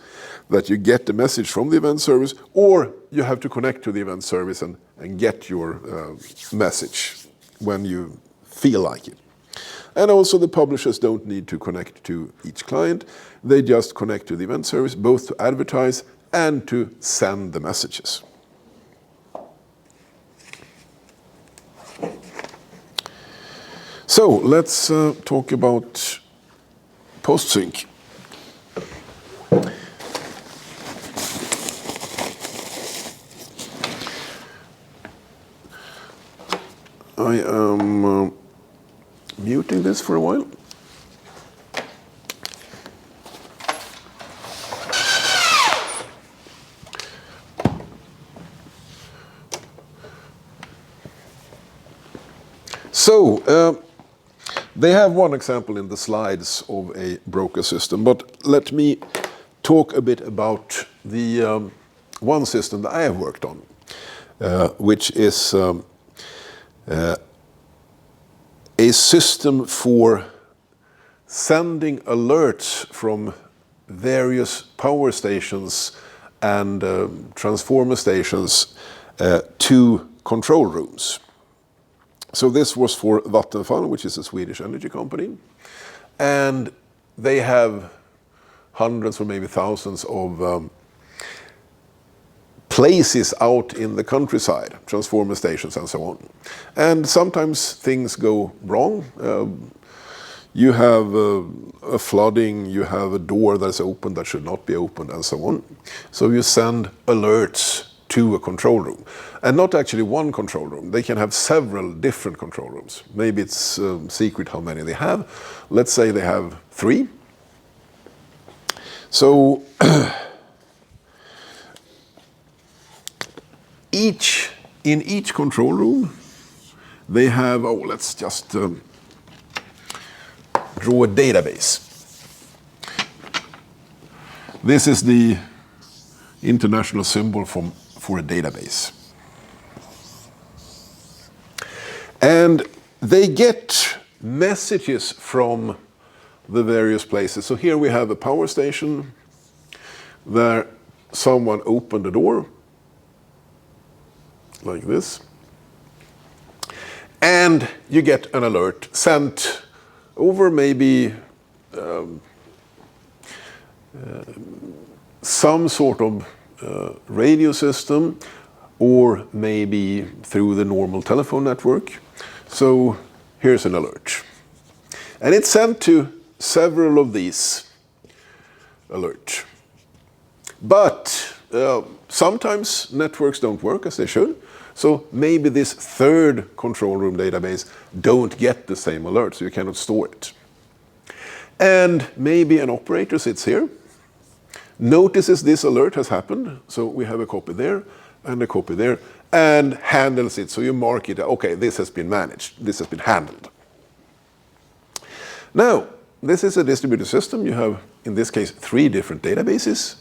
that you get the message from the event service, or you have to connect to the event service and get your message when you feel like it. And also the publishers don't need to connect to each client. They just connect to the event service, both to advertise and to send the messages. So let's talk about PostSync. I am muting this for a while. So, they have one example in the slides of a broker system, but let me talk a bit about the one system that I have worked on, which is a system for sending alerts from various power stations and transformer stations to control rooms. So this was for Vattenfall, which is a Swedish energy company, and they have hundreds or maybe thousands of places out in the countryside, transformer stations and so on. And sometimes things go wrong. You have a flooding, you have a door that's open that should not be opened and so on. So you send alerts to a control room. And not actually one control room. They can have several different control rooms. Maybe it's secret how many they have. Let's say they have 3. So in each control room, they have, let's just draw a database. This is the international symbol for a database. And they get messages from the various places. So here we have a power station where someone opened the door, like this. And you get an alert sent over maybe some sort of radio system, or maybe through the normal telephone network. So here's an alert. And it's sent to several of these alerts. But sometimes networks don't work as they should. So maybe this third control room database don't get the same alert, so you cannot store it. And maybe an operator sits here, notices this alert has happened, so we have a copy there and a copy there, and handles it. So you mark it, okay, this has been managed, this has been handled. Now, this is a distributed system. You have, in this case, 3 different databases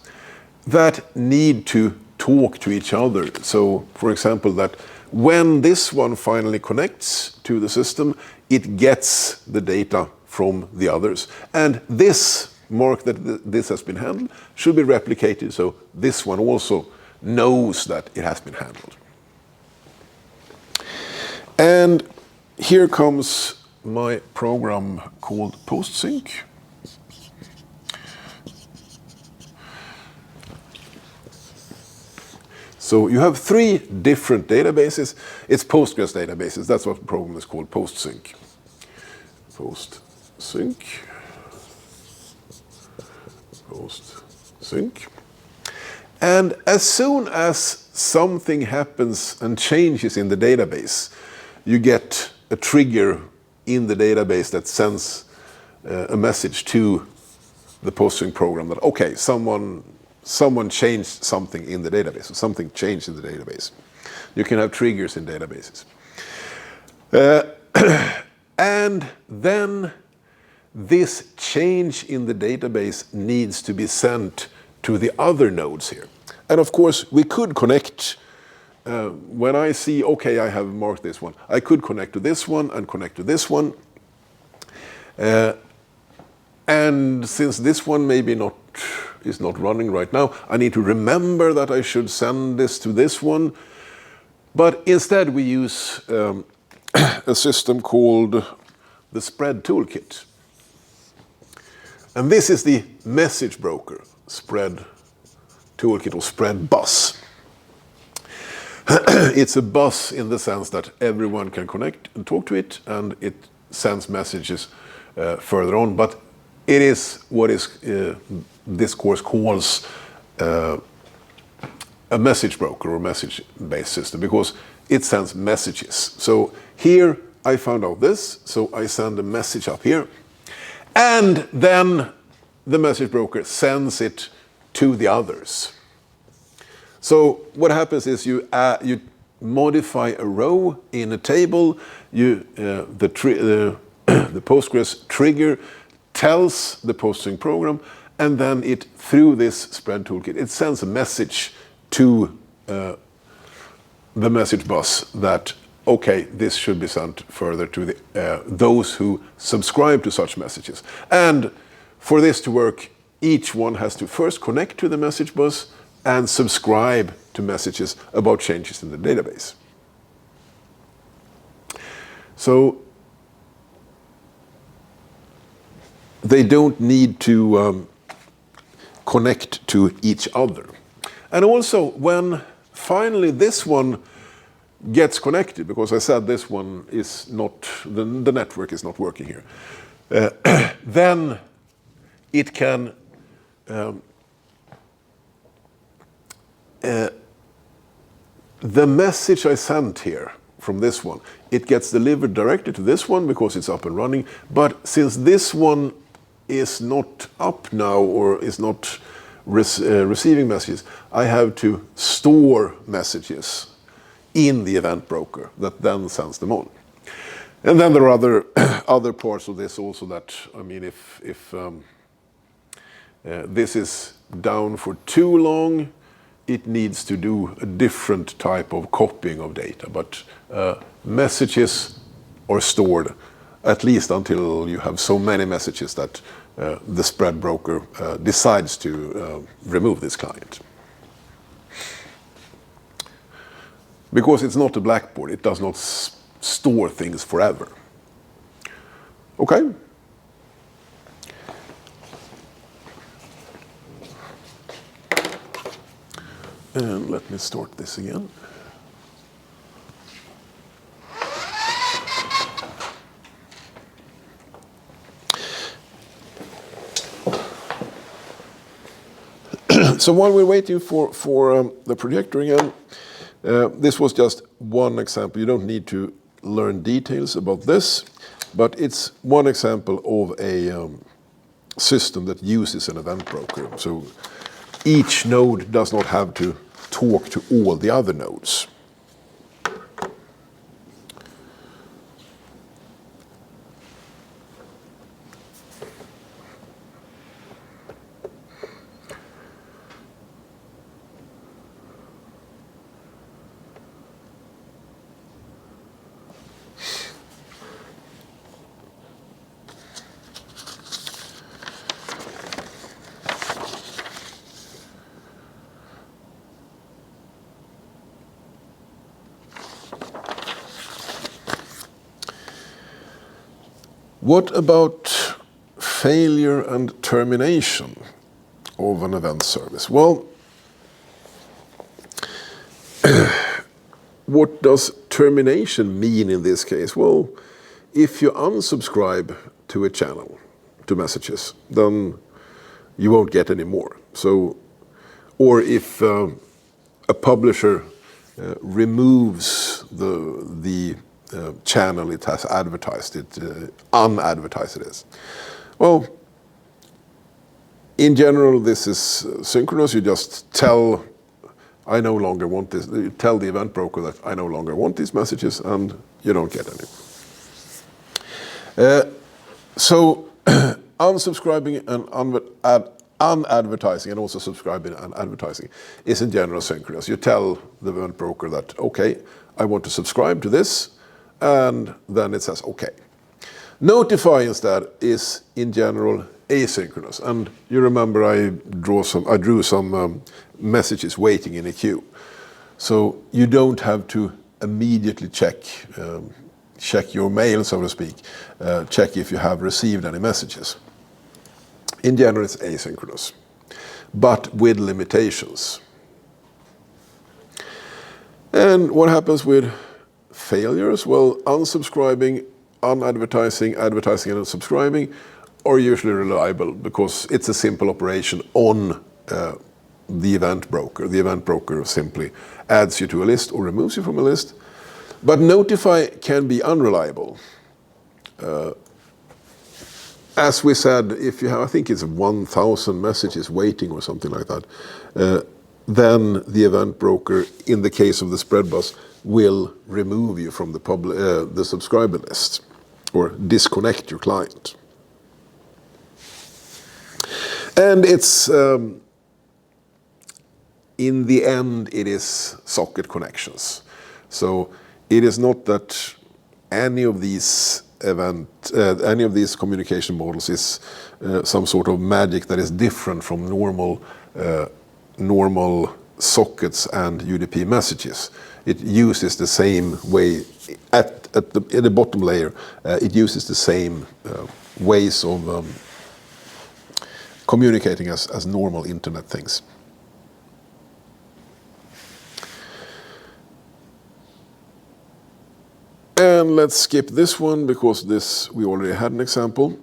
that need to talk to each other. So, for example, that when this one finally connects to the system, it gets the data from the others. And this mark that this has been handled should be replicated, so this one also knows that it has been handled. And here comes my program called PostSync. So you have 3 different databases. It's Postgres databases. That's what the program is called, PostSync. PostSync. PostSync. And as soon as something happens and changes in the database, you get a trigger in the database that sends a message to the PostSync program that, okay, someone changed something in the database, or something changed in the database. You can have triggers in databases. And then this change in the database needs to be sent to the other nodes here. And of course, we could connect, when I see, okay, I have marked this one, I could connect to this one and connect to this one. And since this one maybe is not running right now, I need to remember that I should send this to this one. But instead we use a system called the Spread Toolkit. And this is the message broker, Spread Toolkit, or Spread Bus. It's a bus in the sense that everyone can connect and talk to it, and it sends messages further on. But it is what this course calls a message broker or message-based system, because it sends messages. So here I found out this, so I send a message up here, and then the message broker sends it to the others. So what happens is you modify a row in a table. The Postgres trigger tells the posting program, and then it, through this spread toolkit, it sends a message to the message bus that, okay, this should be sent further to those who subscribe to such messages. And for this to work, each one has to first connect to the message bus and subscribe to messages about changes in the database. So they don't need to connect to each other. And also, when finally this one gets connected, because I said this one is not, the network is not working here, then it can the message I sent here from this one, it gets delivered directly to this one because it's up and running. But since this one is not up now, or is not receiving messages, I have to store messages in the event broker that then sends them on. And then there are other parts of this also that, I mean, if this is down for too long, it needs to do a different type of copying of data. But messages are stored at least until you have so many messages that the spread broker decides to remove this client. Because it's not a Blackboard, it does not store things forever. Okay? And let me start this again. So while we're waiting for the projector again, this was just one example. You don't need to learn details about this, but it's one example of a system that uses an event broker. So each node does not have to talk to all the other nodes. What about failure and termination of an event service? Well, what does termination mean in this case? Well, if you unsubscribe to a channel, to messages, then you won't get any more. So, or if a publisher removes the channel it has advertised, unadvertised it is. Well, in general, this is synchronous. You just tell, I no longer want this. You tell the event broker that I no longer want these messages, and you don't get any. So unsubscribing and unadvertising, and also subscribing and advertising, is in general synchronous. You tell the event broker that, okay, I want to subscribe to this, and then it says okay. Notify instead is in general asynchronous. And you remember I drew some messages waiting in a queue. So you don't have to immediately check your mail, so to speak, check if you have received any messages. In general, it's asynchronous, but with limitations. And what happens with failures? Well, unsubscribing, unadvertising, advertising and unsubscribing are usually reliable because it's a simple operation on the event broker. The event broker simply adds you to a list or removes you from a list. But notify can be unreliable. As we said, if you have, I think it's 1,000 messages waiting or something like that, then the event broker, in the case of the spread bus, will remove you from the subscriber list or disconnect your client. And it's, in the end, it is socket connections. So it is not that any of these communication models is some sort of magic that is different from normal sockets and UDP messages. It uses the same way at the bottom layer. It uses the same ways of communicating as normal internet things. And let's skip this one because this we already had an example.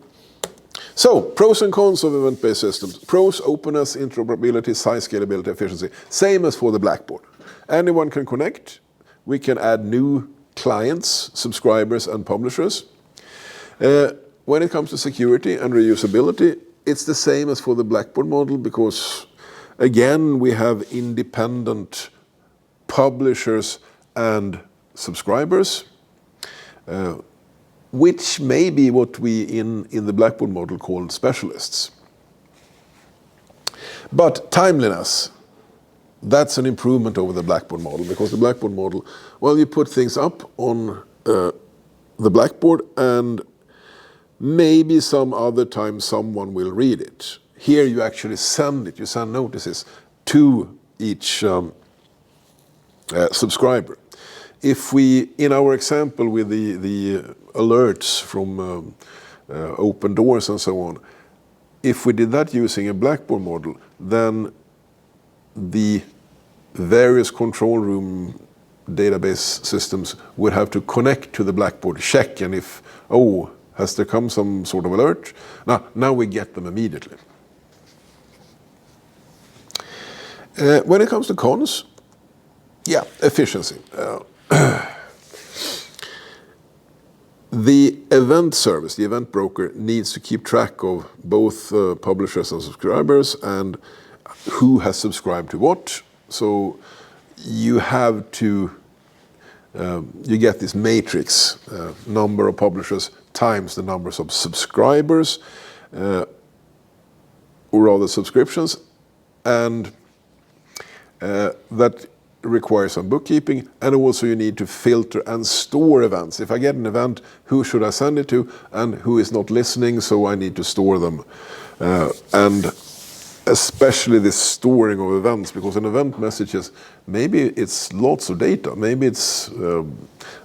So, pros and cons of event-based systems. Pros: openness, interoperability, size, scalability, efficiency. Same as for the Blackboard. Anyone can connect. We can add new clients, subscribers, and publishers. When it comes to security and reusability, it's the same as for the Blackboard model because, again, we have independent publishers and subscribers. Which may be what we in the Blackboard model called specialists. But timeliness, that's an improvement over the Blackboard model because the Blackboard model, well, you put things up on the Blackboard and maybe some other time someone will read it. Here you actually send it, you send notices to each subscriber. If we, in our example with the alerts from open doors and so on, if we did that using a Blackboard model, then the various control room database systems would have to connect to the Blackboard, check, and if, oh, has there come some sort of alert? Now we get them immediately. When it comes to cons, yeah, efficiency. The event service, the event broker, needs to keep track of both publishers and subscribers and who has subscribed to what. So you have to, you get this matrix, number of publishers times the numbers of subscribers, or rather subscriptions, and that requires some bookkeeping, and also you need to filter and store events. If I get an event, who should I send it to and who is not listening, so I need to store them. And especially this storing of events, because an event messages, maybe it's lots of data, maybe it's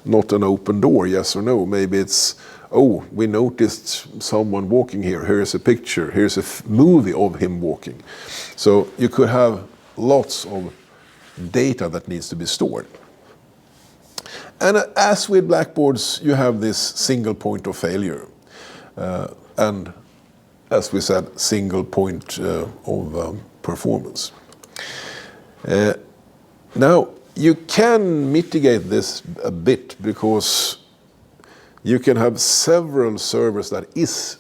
not an open door, yes or no, maybe it's, oh, we noticed someone walking here, here's a picture, here's a movie of him walking. So you could have lots of data that needs to be stored. And as with Blackboards, you have this single point of failure. And as we said, single point of performance. Now, you can mitigate this a bit because you can have several servers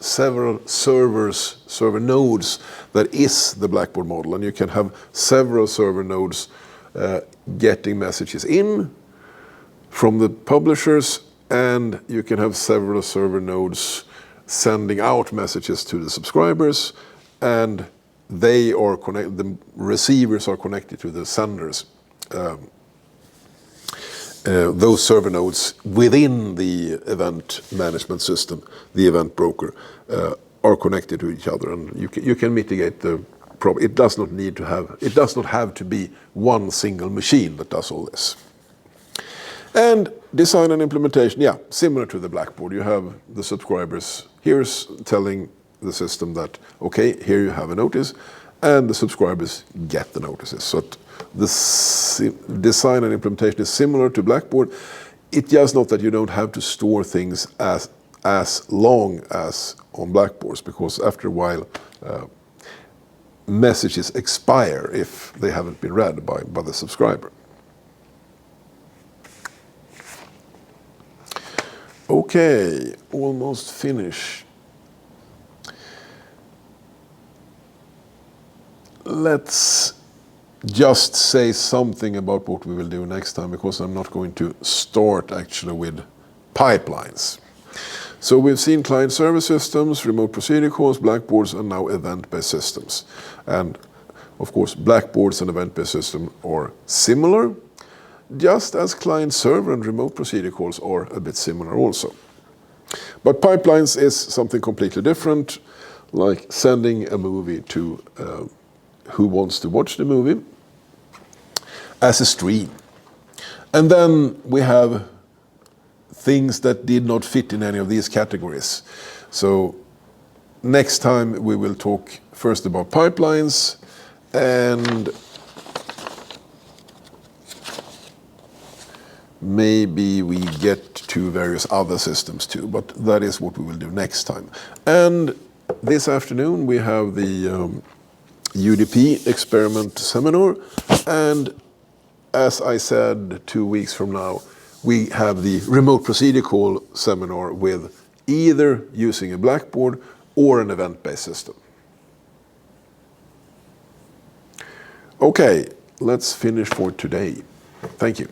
server nodes that is the Blackboard model, and you can have several server nodes getting messages in from the publishers, and you can have several server nodes sending out messages to the subscribers, and they are the receivers are connected to the senders. Those server nodes within the event management system, the event broker, are connected to each other, and you can mitigate the problem. It does not have to be one single machine that does all this. And design and implementation, yeah, similar to the Blackboard. You have the subscribers here's telling the system that, okay, here you have a notice, and the subscribers get the notices. So the design and implementation is similar to Blackboard. It's just not that you don't have to store things as long as on Blackboards, because after a while messages expire if they haven't been read by the subscriber. Okay, almost finished. Let's just say something about what we will do next time, because I'm not going to start actually with pipelines. So we've seen client-server systems, remote procedure calls, Blackboards, and now event-based systems. And of course, Blackboards and event-based systems are similar, just as client-server and remote procedure calls are a bit similar also. But pipelines is something completely different, like sending a movie to who wants to watch the movie as a stream. And then we have things that did not fit in any of these categories. So next time we will talk first about pipelines, and maybe we get to various other systems too, but that is what we will do next time. And this afternoon we have the UDP experiment seminar, and as I said, 2 weeks from now we have the remote procedure call seminar with either using a Blackboard or an event-based system. Okay, let's finish for today. Thank you.